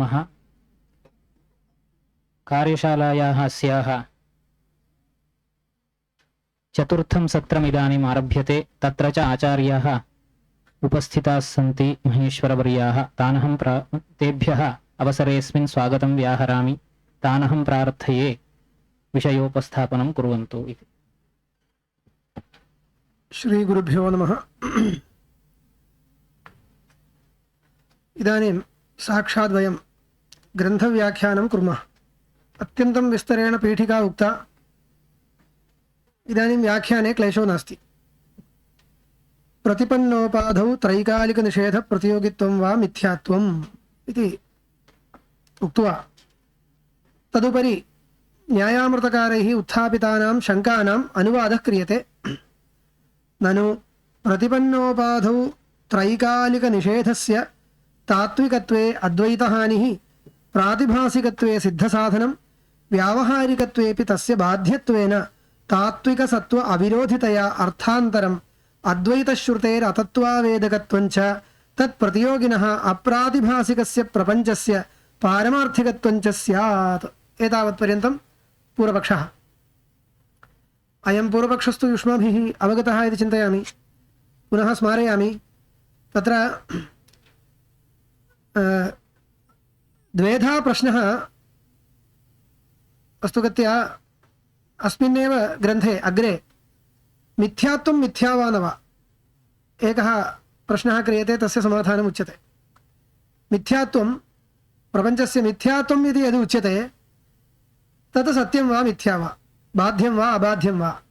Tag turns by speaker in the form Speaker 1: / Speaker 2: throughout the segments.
Speaker 1: नमः। कार्यशालायाः अस्याः चतुर्थं सत्रमिदानीम् आरभ्यते। तत्र च आचार्याः उपस्थिताः सन्ति महेश्वरवर्याः। तेभ्यः अवसरेऽस्मिन् स्वागतं व्याहरामि। तानहं प्रार्थये विषयोपस्थापनं कुर्वन्तु इति।
Speaker 2: श्री गुरुभ्यो नमः। इदानीं साक्षात् वयं ग्रन्थव्याख्यानं कुर्मः। अत्यन्तं विस्तरेण पीठिका उक्ता। इदानीं व्याख्याने क्लेशो नास्ति। प्रतिपन्नोपाधौ त्रैकालिकनिषेधप्रतियोगित्वं वा मिथ्यात्वम् इति उक्त्वा तदुपरि न्यायामृतकारैः उत्थापितानां शङ्कानाम् अनुवादः क्रियते। ननु प्रतिपन्नोपाधौ त्रैकालिकनिषेधस्य तात्विकत्वे अद्वैतहानिः, प्रातिभासिकत्वे सिद्धसाधनं, व्यावहारिकत्वेऽपि तस्य बाध्यत्वेन तात्विकसत्त्व अविरोधितया अर्थान्तरम् अद्वैतश्रुतेरतत्वावेदकत्वञ्च तत्प्रतियोगिनः अप्रातिभासिकस्य प्रपञ्चस्य पारमार्थिकत्वञ्च स्यात्। एतावत्पर्यन्तं पूर्वपक्षः। अयं पूर्वपक्षस्तु युष्माभिः अवगतः इति चिन्तयामि। पुनः स्मारयामि। तत्र द्वेधा प्रश्नः वस्तुगत्या अस्मिन्नेव ग्रन्थे अग्रे मिथ्यात्वं मिथ्या वा न वा एकः प्रश्नः क्रियते। तस्य समाधानम् उच्यते। मिथ्यात्वं प्रपञ्चस्य मिथ्यात्वम् इति यदि उच्यते तत् सत्यं वा मिथ्या वा, बाध्यं वा अबाध्यं वा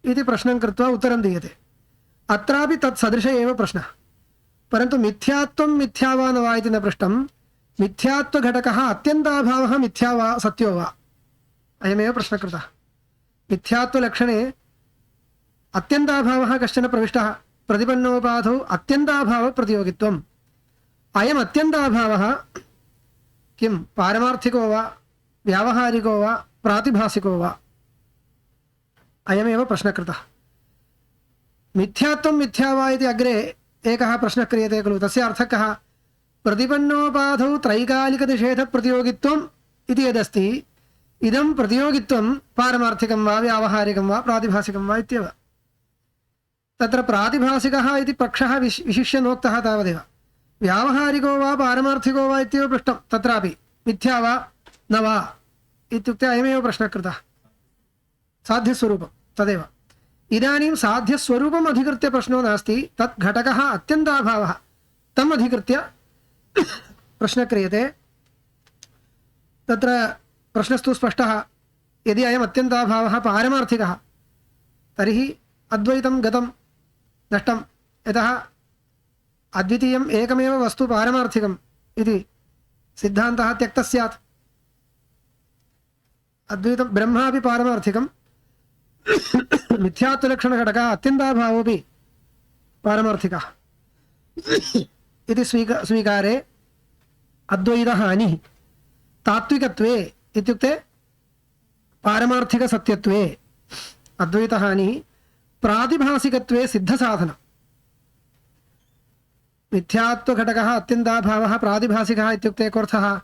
Speaker 2: इति प्रश्नं कृत्वा उत्तरं दीयते। अत्रापि तत्सदृश एव प्रश्नः। परन्तु मिथ्यात्वं मिथ्या वा न वा इति न पृष्टं। मिथ्यात्वघटकः अत्यन्ताभावः मिथ्या वा सत्यो वा, अयमेव प्रश्नः कृतः। मिथ्यात्वलक्षणे अत्यन्ताभावः कश्चन प्रविष्टः। प्रतिपन्नोपाधौ अत्यन्ताभावप्रतियोगित्वम्। अयम् अत्यन्ताभावः किं पारमार्थिको वा, व्यावहारिको वा, प्रातिभासिको वा, अयमेव प्रश्नः कृतः। मिथ्यात्वं मिथ्या वा इति अग्रे एकः प्रश्नः क्रियते खलु। तस्य अर्थः कः? प्रतिपन्नोपाधौ त्रैकालिकनिषेधप्रतियोगित्वम् इति यदस्ति, इदं प्रतियोगित्वं पारमार्थिकं वा, व्यावहारिकं वा, प्रातिभासिकं वा इत्येव। तत्र प्रातिभासिकः इति पक्षः विशिष्य नोक्तः तावदेव। व्यावहारिको वा पारमार्थिको वा इत्येव पृष्टं। तत्रापि मिथ्या वा न वा इत्युक्ते अयमेव प्रश्नः कृतः। साध्यस्वरूपं तदेव। इदानीं साध्यस्वरूपम् अधिकृत्य प्रश्नो नास्ति। तत् घटकः अत्यन्ताभावः, तम् अधिकृत्य प्रश्नः क्रियते। तत्र प्रश्नस्तु स्पष्टः। यदि अयम् अत्यन्ताभावः पारमार्थिकः तर्हि अद्वैतं गतं नष्टं। यतः अद्वितीयम् एकमेव वस्तु पारमार्थिकम् इति सिद्धान्तः त्यक्तः स्यात्। अद्वैतं ब्रह्मापि पारमार्थिकं, मिथ्यात्वलक्षणघटकः अत्यन्ताभावोऽपि पारमार्थिकः इति स्वीकारे अद्वैतहानिः। तात्विकत्वे इत्युक्ते पारमार्थिकसत्यत्वे अद्वैतहानिः, प्रातिभासिकत्वे सिद्धसाधनं। मिथ्यात्वघटकः अत्यन्ताभावः प्रातिभासिकः इत्युक्ते कोऽर्थः?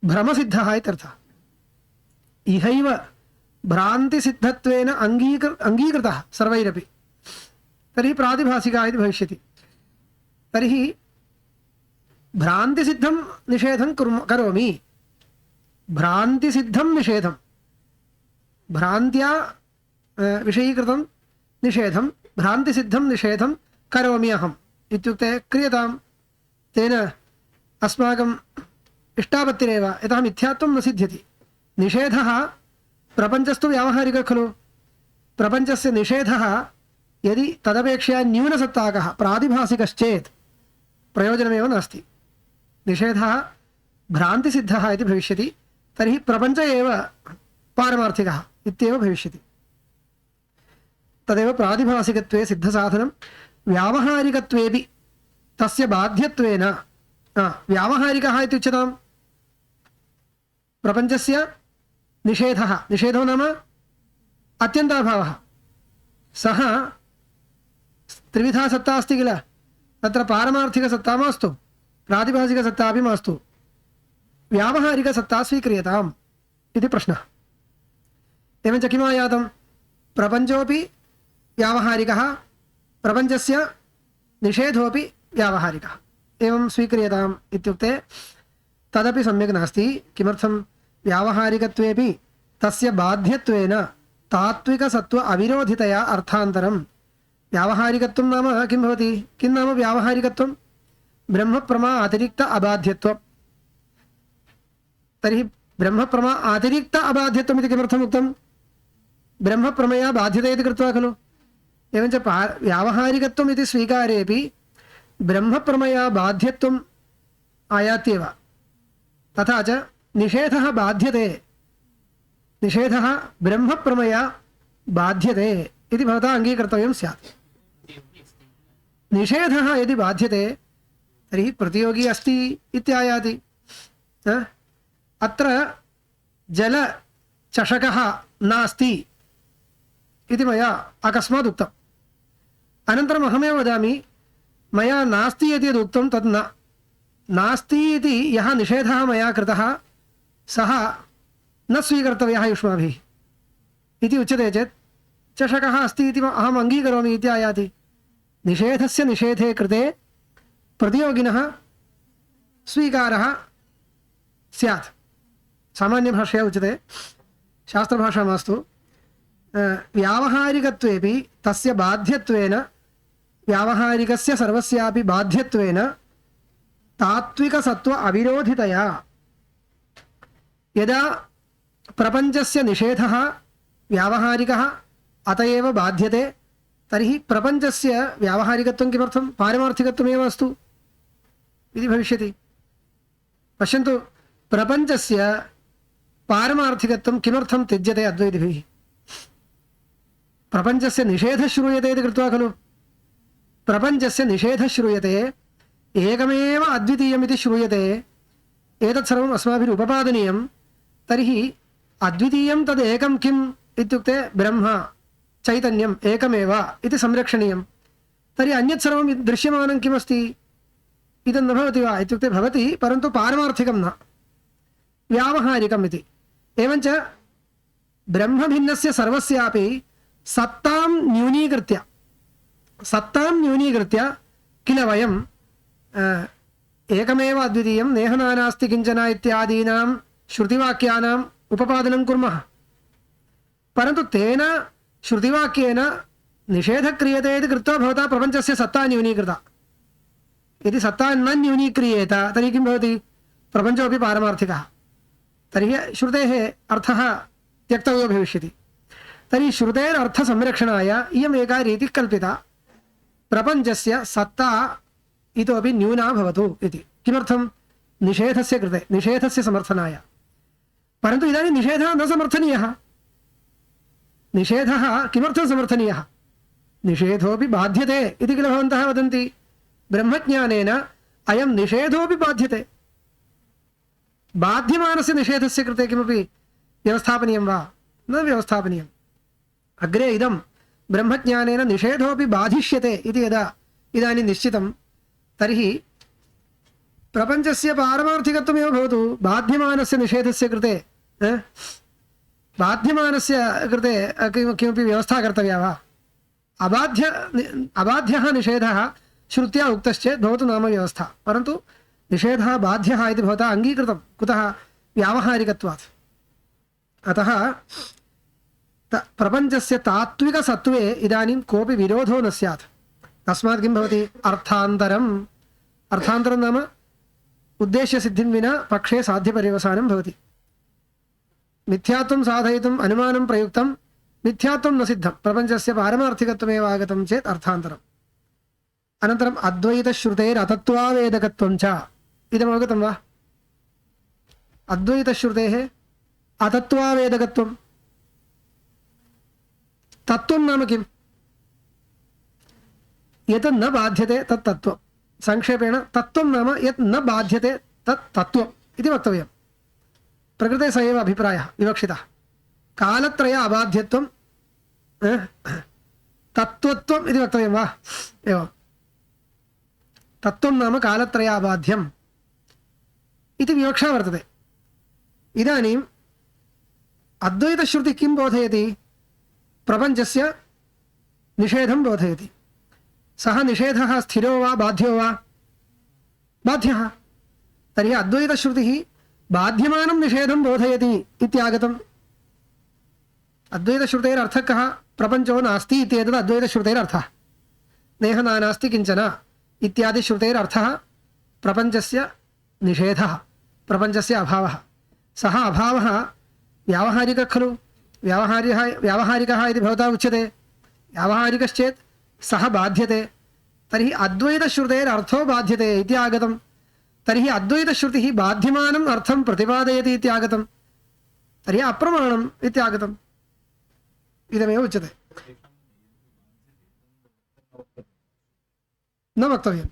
Speaker 2: भ्रमसिद्धः इत्यर्थः। इहैव भ्रान्तिसिद्धत्वेन अङ्गीकृतः सर्वैरपि, तर्हि प्रातिभासिकः इति भविष्यति। तर्हि भ्रान्तिसिद्धं निषेधं करोमि। भ्रान्तिसिद्धं निषेधं, भ्रान्त्या विषयीकृतं निषेधं, भ्रान्तिसिद्धं निषेधं करोमि अहम् इत्युक्ते क्रियतां। तेन अस्माकम् इष्टापत्तिरेव। यतः मिथ्यात्वं न सिद्ध्यति। निषेधः प्रपञ्चस्तु व्यावहारिकः खलु। प्रपञ्चस्य निषेधः यदि तदपेक्षया न्यूनसत्ताकः प्रातिभासिकश्चेत् प्रयोजनमेव नास्ति। निषेधः भ्रान्तिसिद्धः इति भविष्यति। तर्हि प्रपञ्च एव पारमार्थिकः इत्येव भविष्यति। तदेव प्रातिभासिकत्वे सिद्धसाधनं। व्यावहारिकत्वेपि तस्य बाध्यत्वेन व्यावहारिकः इत्युच्यताम्। प्रपञ्चस्य निषेधः, निषेधो नाम अत्यन्ताभावः। सः त्रिविधा सत्ता अस्ति किल, तत्र पारमार्थिकसत्ता मास्तु, प्रातिभासिकसत्ता अपि मास्तु, व्यावहारिकसत्ता स्वीक्रियताम् इति प्रश्नः। एवञ्च किमायातं, प्रपञ्चोऽपि व्यावहारिकः, प्रपञ्चस्य निषेधोऽपि व्यावहारिकः, एवं स्वीक्रियताम् इत्युक्ते तदपि सम्यक् नास्ति। किमर्थं, व्यावहारिकत्वेपि तस्य बाध्यत्वेन तात्विकसत्त्व अविरोधितया अर्थान्तरं। व्यावहारिकत्वं नाम किं भवति? किं नाम व्यावहारिकत्वं? ब्रह्मप्रमा अतिरिक्त अबाध्यत्वं। तर्हि ब्रह्मप्रमा अतिरिक्त अबाध्यत्वम् इति किमर्थम् उक्तं? ब्रह्मप्रमया बाध्यते इति कृत्वा खलु। एवञ्च व्यावहारिकत्वम् इति स्वीकारेपि ब्रह्मप्रमया बाध्यत्वम् आयात्येव। तथा च निषेधः बाध्यते, निषेधः ब्रह्मप्रमया बाध्यते इति भवता अङ्गीकर्तव्यं स्यात्। निषेधः यदि बाध्यते तर्हि प्रतियोगी अस्ति इत्यायाति। अत्र जलचषकः नास्ति इति मया अकस्मात् उक्तम्। अनन्तरम् अहमेव वदामि, मया नास्ति इति यद् उक्तं तद् नास्ति इति यः निषेधः मया कृतः सः न स्वीकर्तव्यः युष्माभिः इति उच्यते चेत् चषकः अस्ति इति अहम् अङ्गीकरोमि इति आयाति। निषेधस्य निषेधे कृते प्रतियोगिनः स्वीकारः स्यात्। सामान्यभाषया उच्यते, शास्त्रभाषा मास्तु। व्यावहारिकत्वेपि तस्य बाध्यत्वेन, व्यावहारिकस्य सर्वस्यापि बाध्यत्वेन तात्विकसत्त्व अविरोधितया यदा प्रपञ्चस्य निषेधः व्यावहारिकः अत एव बाध्यते, तर्हि प्रपञ्चस्य व्यावहारिकत्वं किमर्थं? पारमार्थिकत्वमेव अस्तु इति भविष्यति। पश्यन्तु, प्रपञ्चस्य पारमार्थिकत्वं किमर्थं त्यज्यते अद्वैतिभिः? प्रपञ्चस्य निषेधः श्रूयते इति कृत्वा खलु। प्रपञ्चस्य निषेधः श्रूयते, एकमेव अद्वितीयम् इति श्रूयते, एतत् सर्वम् अस्माभिः उपपादनीयं। तर्हि अद्वितीयं तद् एकं किम् इत्युक्ते ब्रह्म चैतन्यम् एकमेव इति संरक्षणीयं। तर्हि अन्यत् सर्वं दृश्यमानं किमस्ति? इदं न भवति वा इत्युक्ते भवति, परन्तु पारमार्थिकं न, व्यावहारिकम् इति। एवञ्च ब्रह्मभिन्नस्य सर्वस्यापि सत्तां न्यूनीकृत्य किल वयं एकमेव अद्वितीयं नेह नानास्ति किञ्चन इत्यादीनां श्रुतिवाक्यानाम् उपपादनं कुर्मः। परन्तु तेन श्रुतिवाक्येन निषेधः क्रियते इति कृत्वा भवता प्रपञ्चस्य सत्ता न्यूनीकृता। यदि सत्ता न न्यूनीक्रियेत तर्हि किं भवति? प्रपञ्चोऽपि पारमार्थिकः। तर्हि श्रुतेः अर्थः त्यक्तव्यो भविष्यति। तर्हि श्रुतेरर्थसंरक्षणाय इयम् एका रीतिः कल्पिता, प्रपञ्चस्य सत्ता इतोपि न्यूना भवतु इति। किमर्थं? निषेधस्य कृते, निषेधस्य समर्थनाय। परन्तु इदानीं निषेधः न समर्थनीयः। निषेधः किमर्थं समर्थनीयः? निषेधोऽपि बाध्यते इति किल भवन्तः वदन्ति। ब्रह्मज्ञानेन अयं निषेधोऽपि बाध्यते। बाध्यमानस्य निषेधस्य कृते किमपि व्यवस्थापनीयं वा? न व्यवस्थापनीयम्। अग्रे इदं ब्रह्मज्ञानेन निषेधोऽपि बाधिष्यते इति यदा इदानीं निश्चितं, तर्हि प्रपञ्चस्य पारमार्थिकत्वमेव भवतु, बाध्यमानस्य निषेधस्य कृते बाध्यमानस्य कृते किमपि व्यवस्था कर्तव्या वा? अबाध्यः निषेधः श्रुत्या उक्तश्चेत् भवतु नाम व्यवस्था। परन्तु निषेधः बाध्यः इति भवता अङ्गीकृतं। कुतः? व्यावहारिकत्वात्। अतः प्रपञ्चस्य तात्विकसत्त्वे इदानीं कोऽपि विरोधो न स्यात्। तस्मात् किं भवति? अर्थान्तरम्। अर्थान्तरं नाम उद्देश्यसिद्धिं विना पक्षे साध्यपर्यवसानं भवति। मिथ्यात्वं साधयितुम् अनुमानं प्रयुक्तं, मिथ्यात्वं न सिद्धं, प्रपञ्चस्य पारमार्थिकत्वमेव आगतं चेत् अर्थान्तरम्। अनन्तरम् अद्वैतश्रुतेरतत्वावेदकत्वं च इदमवगतं वा? अद्वैतश्रुतेः अतत्वावेदकत्वं। तत्त्वं नाम किम्? यत् न बाध्यते तत् तत्त्वं। संक्षेपेण तत्त्वं नाम यत् न बाध्यते तत् तत्त्वम् इति वक्तव्यं। प्रकृते स एव अभिप्रायः विवक्षितः। कालत्रय अबाध्यत्वं तत्त्वत्वम् इति वक्तव्यं वा? एवं। तत्त्वं नाम कालत्रय अबाध्यम् इति विवक्षा वर्तते। इदानीम् अद्वैतश्रुतिः किं बोधयति? प्रपञ्चस्य निषेधं बोधयति। सः निषेधः स्थिरो वा बाध्यो वा? बाध्यः। तर्हि अद्वैतश्रुतिः बाध्यमानं निषेधं बोधयति इत्यागतम्। अद्वैतश्रुतेरर्थः कः? प्रपञ्चो नास्ति इत्येतद् अद्वैतश्रुतेरर्थः। नेह नास्ति किञ्चन इत्यादि श्रुतेरर्थः प्रपञ्चस्य निषेधः, प्रपञ्चस्य अभावः। सः अभावः व्यावहारिकः खलु? व्यावहारिकः इति भवता उच्यते। व्यावहारिकश्चेत् सः बाध्यते। तर्हि अद्वैतश्रुतेरर्थो बाध्यते इति आगतम्। तर्हि अद्वैतश्रुतिः बाध्यमानम् अर्थं प्रतिपादयति इति आगतम्। तर्हि अप्रमाणम् इत्यागतम्। इदमेव उच्यते। न वक्तव्यं।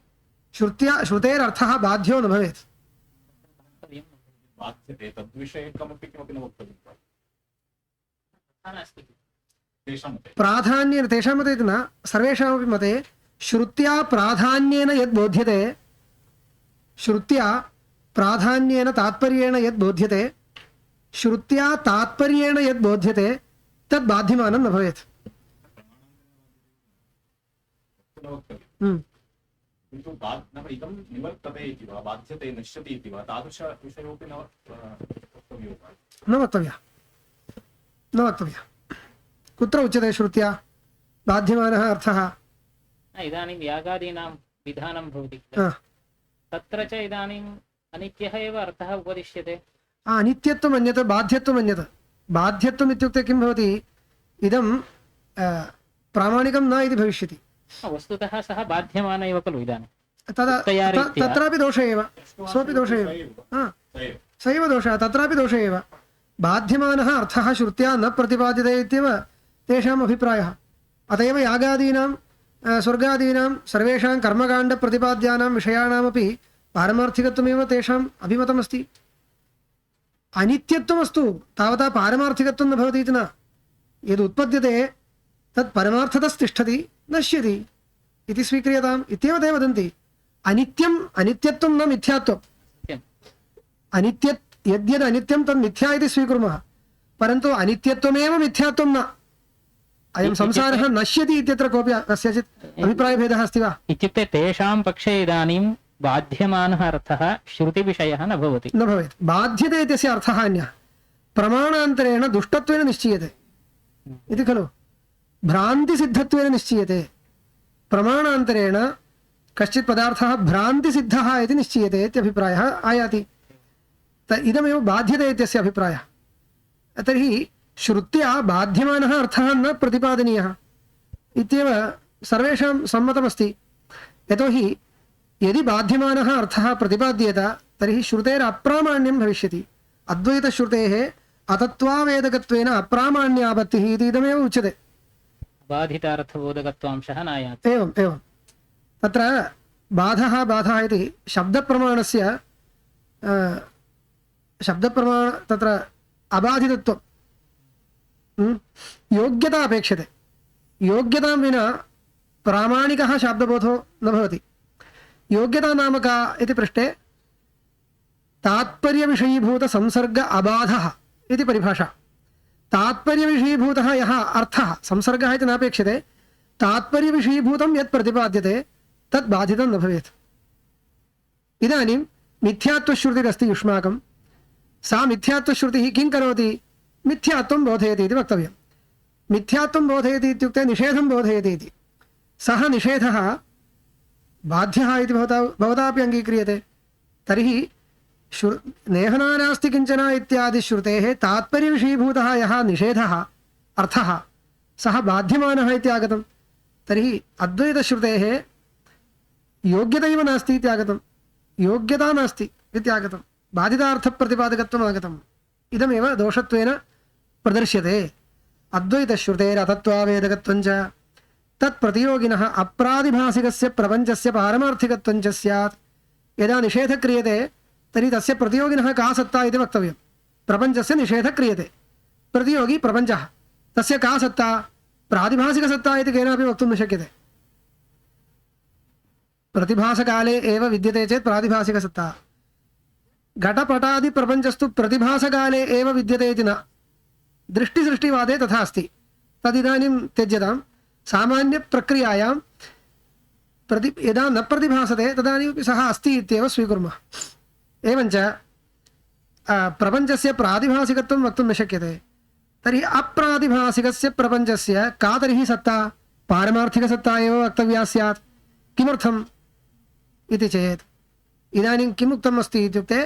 Speaker 2: श्रुतेरर्थः बाध्यो न भवेत्।
Speaker 3: बाध्यते तद्विषये किमपि न वक्तव्यं
Speaker 2: प्राधान्येन तेषां मते न, सर्वेषामपि मते श्रुत्या प्राधान्येन यद् बोध्यते, श्रुत्या प्राधान्येन तात्पर्येण यद् बोध्यते, श्रुत्या तात्पर्येण यद् बोध्यते तद् बाध्यमानं न भवेत्।
Speaker 3: किन्तु इदं निवर्तते इति वा बाध्यते नश्यति इति वा तादृशविषयोपि न
Speaker 2: वक्तव्यः। कुत्र उच्यते श्रुत्या बाध्यमानः अर्थः?
Speaker 1: इदानीं यागादीनां विधानं भवति, तत्र च इदानीम् अनित्यः एव अर्थः उपदिश्यते।
Speaker 2: अनित्यत्वम् अन्यत्, बाध्यत्वम् अन्यत्। बाध्यत्वम् इत्युक्ते किं भवति? इदं प्रामाणिकं न इति भविष्यति।
Speaker 1: वस्तुतः सः बाध्यमान एव खलु इदानीं।
Speaker 2: तत्रापि दोष एव, सोऽपि दोष एव, स एव दोषः, तत्रापि दोष एव। बाध्यमानः अर्थः श्रुत्या न प्रतिपाद्यते इत्येव तेषाम् अभिप्रायः। अत एव यागादीनां स्वर्गादीनां सर्वेषां कर्मकाण्डप्रतिपाद्यानां विषयाणामपि पारमार्थिकत्वमेव तेषाम् अभिमतमस्ति। अनित्यत्वमस्तु तावता पारमार्थिकत्वं न भवति इति न। यदुत्पद्यते तत् परमार्थतस्तिष्ठति नश्यति इति स्वीक्रियताम् इत्येव ते वदन्ति। अनित्यत्वं न मिथ्यात्वम्। यद्यद् अनित्यं तद् मिथ्या इति स्वीकुर्मः, परन्तु अनित्यत्वमेव मिथ्यात्वं न। अयं संसारः नश्यति इत्यत्र कोऽपि कस्यचित् अभिप्रायभेदः अस्ति वा?
Speaker 1: इत्युक्ते तेषां पक्षे इदानीं बाध्यमानः अर्थः श्रुतिविषयः न भवति,
Speaker 2: न भवेत्। बाध्यते इत्यस्य अर्थः अन्यः, प्रमाणान्तरेण दुष्टत्वेन निश्चीयते इति खलु। भ्रान्तिसिद्धत्वेन निश्चीयते। प्रमाणान्तरेण कश्चित् पदार्थः भ्रान्तिसिद्धः इति निश्चीयते इत्यभिप्रायः आयाति। इदमेव बाध्यते इत्यस्य अभिप्रायः। तर्हि श्रुत्या बाध्यमानः अर्थः न प्रतिपादनीयः इत्येव सर्वेषां सम्मतमस्ति। यतोहि यदि बाध्यमानः अर्थः प्रतिपाद्येत तर्हि श्रुतेरप्रामाण्यं भविष्यति। अद्वैतश्रुतेः अतत्त्वावेदकत्वेन अप्रामाण्यापत्तिः इति इदमेव उच्यते।
Speaker 1: बाधितार्थबोधकत्वांशः नायाति।
Speaker 2: एवं तत्र बाधः इति शब्दप्रमाणस्य तत्र अबाधितत्वं योग्यता अपेक्षते। योग्यतां विना प्रामाणिकः शाब्दबोधो न भवति। योग्यता नाम का इति पृष्टे तात्पर्यविषयीभूत संसर्ग अबाधः इति परिभाषा। तात्पर्यविषयीभूतः यः अर्थः, संसर्गः इति नापेक्षते, तात्पर्यविषयीभूतं यत् प्रतिपाद्यते तत् बाधितं न भवेत्। इदानीं मिथ्यात्वश्रुतिरस्ति युष्माकं, सा मिथ्यात्वश्रुतिः किं करोति? मिथ्यात्वं बोधयति इति वक्तव्यं। मिथ्यात्वं बोधयति इत्युक्ते निषेधं बोधयति इति। सः निषेधः बाध्यः इति भवतापि अङ्गीक्रियते। तर्हि नेहनानास्ति किञ्चन इत्यादि श्रुतेः तात्पर्यविषयीभूतः यः निषेधः अर्थः सः बाध्यमानः इति आगतं। तर्हि अद्वैतश्रुतेः योग्यतैव नास्ति इति आगतं, योग्यता नास्ति इति आगतं, बाधितार्थप्रतिपादकत्वम् आगतम्। इदमेव दोषत्वेन प्रदर्श्यते। अद्वैतश्रुतेरतत्त्वावेदकत्वञ्च तत्प्रतियोगिनः अप्रादिभासिकस्य प्रपञ्चस्य पारमार्थिकत्वञ्च स्यात्। यदा निषेधः क्रियते तर्हि तस्य प्रतियोगिनः का सत्ता इति वक्तव्यं। प्रपञ्चस्य निषेधः क्रियते, प्रतियोगी प्रपञ्चः, तस्य का सत्ता? प्रादिभासिकसत्ता इति केनापि वक्तुं न शक्यते। प्रतिभासकाले एव विद्यते चेत् प्रादिभासिकसत्ता, घटपटादिप्रपञ्चस्तु प्रतिभासकाले एव विद्यते इति न, दृष्टिसृष्टिवादे तथा अस्ति। तदिदानीं त्यज्यतां। सामान्यप्रक्रियायां यदा न प्रतिभासते तदानीमपि सः अस्ति इत्येव स्वीकुर्मः। एवञ्च प्रपञ्चस्य प्रातिभासिकत्वं वक्तुं न शक्यते। तर्हि अप्रातिभासिकस्य प्रपञ्चस्य का तर्हि सत्ता? पारमार्थिकसत्ता एव वक्तव्या स्यात्। किमर्थम् इति चेत् इदानीं किम् उक्तम् अस्ति इत्युक्ते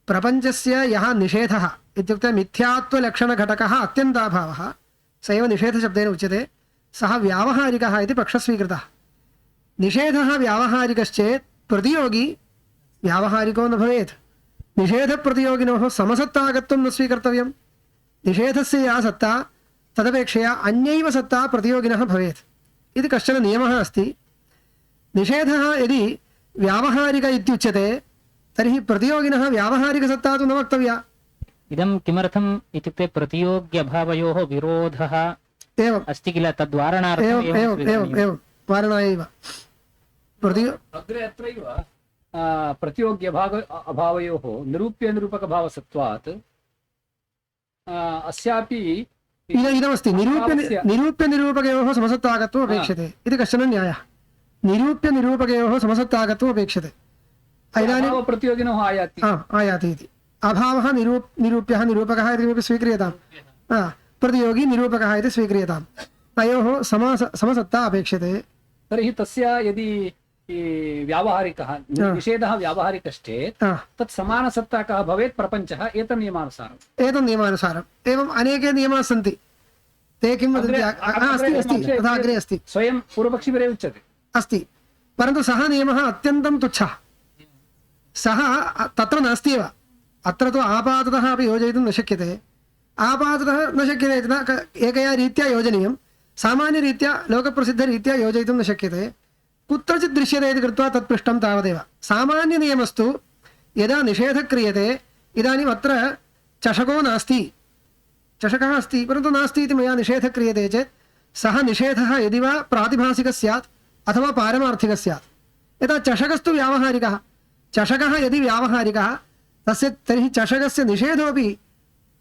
Speaker 2: प्रपञ्चस्य यः निषेधः इत्युक्ते मिथ्यात्वलक्षणघटकः अत्यन्ताभावः स एव निषेधशब्देन उच्यते, सः व्यावहारिकः इति पक्षः स्वीकृतः। निषेधः व्यावहारिकश्चेत् प्रतियोगी व्यावहारिको न भवेत्। निषेधप्रतियोगिनोः समसत्तागत्वं न स्वीकर्तव्यं। निषेधस्य या सत्ता तदपेक्षया अन्यैव सत्ता प्रतियोगिनः भवेत् इति कश्चन नियमः अस्ति। निषेधः यदि व्यावहारिक इत्युच्यते तर्हि प्रतियोगिनः व्यावहारिकसत्ता तु न वक्तव्या।
Speaker 1: इदं किमर्थम् इत्युक्ते प्रतियोग्यभावयोः विरोधः
Speaker 2: एवम्
Speaker 1: अस्ति किल, तद्वारणार्थम्
Speaker 2: एवम्
Speaker 1: एवं
Speaker 2: एवम् एवम् एवं वारणाय एव
Speaker 4: अग्रे अत्रैव प्रतियोग्यभावयोः निरूप्यनिरूपकभावसत्वात् अस्यापि
Speaker 2: इदमस्ति निरूप्यनिरूपकयोः समसत्तागत्वम् अपेक्षते इति कश्चन न्यायः। निरूप्यनिरूपकयोः समसत्तागत्वम् अपेक्षते। इदानीं
Speaker 4: प्रतियोगिनः
Speaker 2: आयाति इति अभावः निरूप्यः निरूपकः इति किमपि स्वीक्रियताम्, प्रतियोगी निरूपकः इति स्वीक्रियताम्। तयोः समसत्ता अपेक्षते।
Speaker 4: तर्हि तस्य यदि व्यावहारिकः निषेधः व्यावहारिकश्चेत् तत् समानसत्ता कः भवेत्? प्रपञ्चः एतन्नियमानुसारम्।
Speaker 2: एतन्नियमानुसारम् एवम् अनेके नियमाः सन्ति। ते किं वदन्ति? अस्ति तथा अग्रे अस्ति,
Speaker 4: स्वयं पूर्वपक्षिभिरे उच्यते
Speaker 2: अस्ति। परन्तु सः नियमः अत्यन्तं तुच्छः। सः तत्र नास्ति एव। अत्र तु आपाततः अपि योजयितुं न शक्यते। आपाततः न शक्यते इति न एकया रीत्या योजनीयं, सामान्यरीत्या लोकप्रसिद्धरीत्या योजयितुं न शक्यते। कुत्रचित् दृश्यते इति कृत्वा तत् पृष्टं तावदेव। सामान्यनियमस्तु यदा निषेधः क्रियते, इदानीम् अत्र चषको नास्ति, चषकः अस्ति परन्तु नास्ति इति मया निषेधः क्रियते चेत् सः निषेधः यदि वा प्रातिभासिकः स्यात् अथवा पारमार्थिकः स्यात्। यथा चषकस्तु व्यावहारिकः, चषकः यदि व्यावहारिकः तस्य तर्हि चषकस्य निषेधोऽपि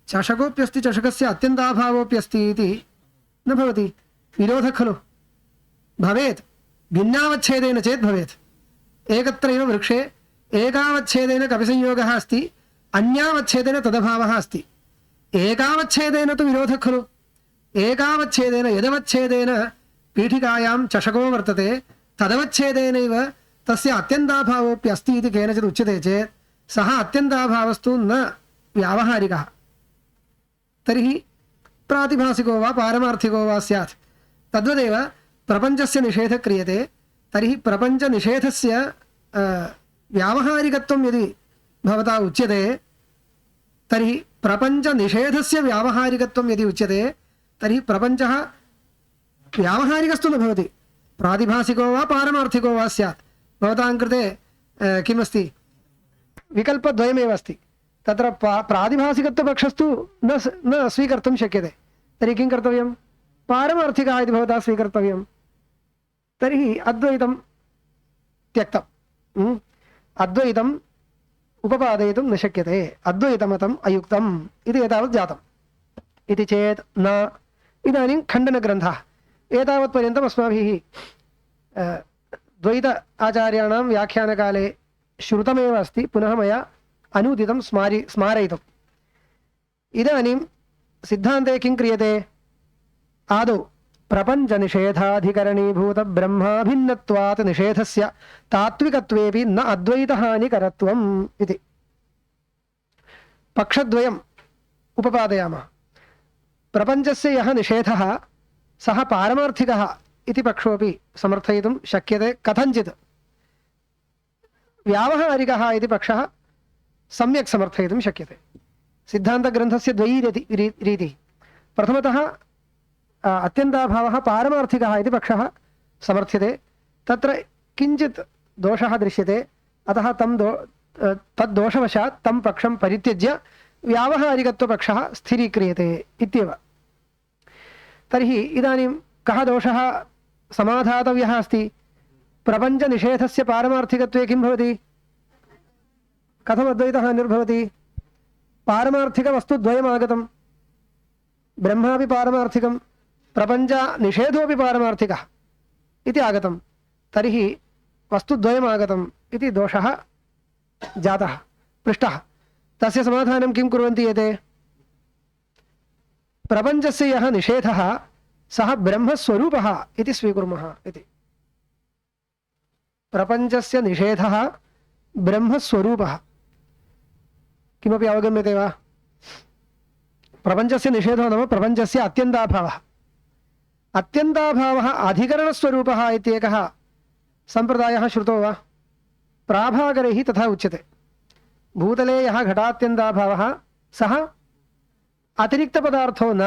Speaker 2: चषकोऽप्यस्ति, चषकस्य अत्यन्ताभावोऽप्यस्ति इति न भवति। विरोधः खलु भवेत्। भिन्नावच्छेदेन चेत् भवेत्। एकत्रैव वृक्षे एकावच्छेदेन कपिसंयोगः अस्ति, अन्यावच्छेदेन तदभावः अस्ति। एकावच्छेदेन तु विरोधः खलु। एकावच्छेदेन यदवच्छेदेन पीठिकायां चषको वर्तते तदवच्छेदेनैव तस्य अत्यन्ताभावोऽप्यस्ति इति केनचित् उच्यते चेत् सः अत्यन्ताभावस्तु न व्यावहारिकः। तर्हि प्रातिभासिको वा पारमार्थिको वा स्यात्। तद्वदेव प्रपञ्चस्य निषेधः क्रियते, तर्हि प्रपञ्चनिषेधस्य व्यावहारिकत्वं यदि भवता उच्यते तर्हि प्रपञ्चनिषेधस्य व्यावहारिकत्वं यदि उच्यते तर्हि प्रपञ्चः व्यावहारिकस्तु न भवति, प्रातिभासिको वा पारमार्थिको वा स्यात्। भवतां कृते किमस्ति? विकल्पद्वयमेव अस्ति। तत्र प्रातिभासिकत्वपक्षस्तु न स्वीकर्तुं शक्यते। तर्हि किं कर्तव्यं? पारमार्थिकः इति भवता स्वीकर्तव्यं। तर्हि अद्वैतं त्यक्तम्। अद्वैतम् उपपादयितुं न शक्यते। अद्वैतमतम् अयुक्तम् इति एतावत् जातम् इति चेत् न। इदानीं खण्डनग्रन्थः एतावत्पर्यन्तम् अस्माभिः द्वैत आचार्याणां व्याख्यानकाले श्रुतमेव अस्ति, पुनः मया अनूदितं स्मारयितुम्। इदानीं सिद्धान्ते किं क्रियते? आदौ प्रपञ्चनिषेधाधिकरणीभूत ब्रह्माभिन्नत्वात् निषेधस्य तात्विकत्वेपि न अद्वैतहानिकरत्वम् इति पक्षद्वयम् उपपादयामः। प्रपञ्चस्य यः निषेधः सः पारमार्थिकः इति पक्षोऽपि समर्थयितुं शक्यते कथञ्चित्। व्यावहारिकः इति पक्षः सम्यक् समर्थयितुं शक्यते। सिद्धान्तग्रन्थस्य द्वयी प्रथमतः अत्यन्ताभावः पारमार्थिकः इति पक्षः समर्थ्यते। तत्र किञ्चित् दोषः दृश्यते, अतः तद्दोषवशात् तं पक्षं परित्यज्य व्यावहारिकत्वपक्षः स्थिरीक्रियते इत्येव। तर्हि इदानीं कः दोषः समाधातव्यः अस्ति? प्रपञ्चनिषेधस्य पारमार्थिकत्वे किं भवति? कथम् अद्वैतः निर्भवति? पारमार्थिकवस्तुद्वयम् आगतं, ब्रह्मापि पारमार्थिकं प्रपञ्चनिषेधोऽपि पारमार्थिकः इति आगतं, तर्हि वस्तुद्वयम् आगतम् इति दोषः जातः, पृष्टः। तस्य समाधानं किं कुर्वन्ति एते? प्रपञ्चस्य यः निषेधः सः ब्रह्मस्वरूपः इति स्वीकुर्मः इति। प्रपञ्चस्य निषेधः ब्रह्मस्वरूपः, किमपि अवगम्यते वा? प्रपञ्चस्य निषेधो नाम प्रपञ्चस्य अत्यन्ताभावः। अत्यन्ताभावः अधिकरणस्वरूपः इत्येकः सम्प्रदायः श्रुतो वा? प्राभाकरैः तथा उच्यते। भूतले यः घटात्यन्ताभावः सः अतिरिक्तपदार्थो न,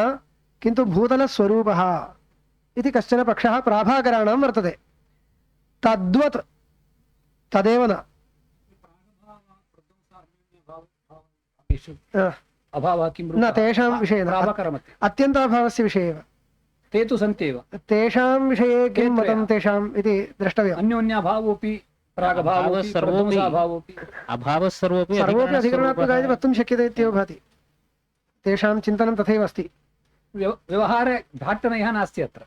Speaker 2: किन्तु भूतलस्वरूपः इति कश्चन पक्षः प्राभाकराणां वर्तते। तद्वत् तदेव न।
Speaker 4: अभावः किं
Speaker 2: न तेषां विषये न,
Speaker 4: प्राभाकरमते
Speaker 2: अत्यन्ताभावस्य विषये एव।
Speaker 4: ते तु सन्ति एव।
Speaker 2: तेषां विषये किं मतं तेषाम् इति द्रष्टव्यम्।
Speaker 4: अन्योन्याभावोऽपि प्रागभावोऽपि प्रध्वंसाभावोऽपि
Speaker 1: अभावः सर्वोऽपि
Speaker 2: सर्वोऽपि अधिकरणात्मकः इति वक्तुं शक्यते इत्येव भाति। तेषां चिन्तनं तथैव अस्ति।
Speaker 4: व्यवहारे घाट्टनयः नास्ति अत्र,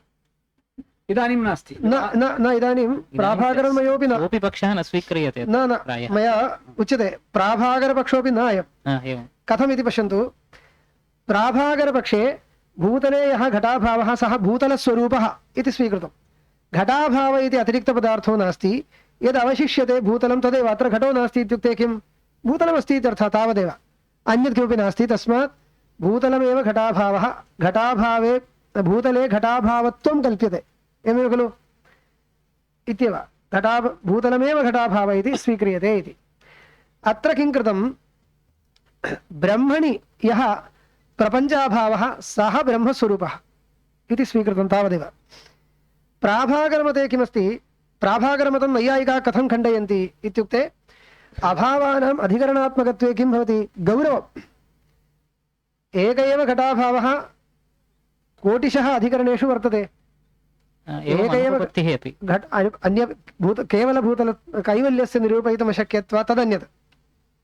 Speaker 4: इदानीं नास्ति।
Speaker 2: न न न इदानीं प्राभाकरमयोऽपि न,
Speaker 1: कोऽपि पक्षः न स्वीक्रियते
Speaker 2: न न
Speaker 1: प्रायः।
Speaker 2: मया उच्यते प्राभाकरपक्षोऽपि न अयम्।
Speaker 1: एवं
Speaker 2: कथमिति पश्यन्तु। प्राभाकरपक्षे भूतले यः घटाभावः सः भूतलस्वरूपः इति स्वीकृतं। घटाभाव इति अतिरिक्तपदार्थो नास्ति, यद् अवशिष्यते भूतलं तदेव। अत्र घटो नास्ति इत्युक्ते किं? भूतलमस्ति इत्यर्थः, तावदेव, अन्यत् किमपि नास्ति। तस्मात् भूतलमेव घटाभावः, घटाभावे भूतले घटाभावत्वं कल्प्यते, एवमेव खलु इत्येव। भूतलमेव घटाभाव इति स्वीक्रियते इति। अत्र किं कृतं? ब्रह्मणि यः प्रपञ्चाभावः सः ब्रह्मस्वरूपः इति स्वीकृतं, तावदेव। प्राभाकरमते किमस्ति? प्राभाकरमतं नैयायिकाः कथं खण्डयन्ति इत्युक्ते अभावानाम् अधिकरणात्मकत्वे किं भवति? गौरवम्। एक एव घटाभावः कोटिशः अधिकरणेषु वर्तते। एक एव घट अन्य केवलभूतल कैवल्यस्य निरूपयितुमशक्यत्वात् तदन्यत्।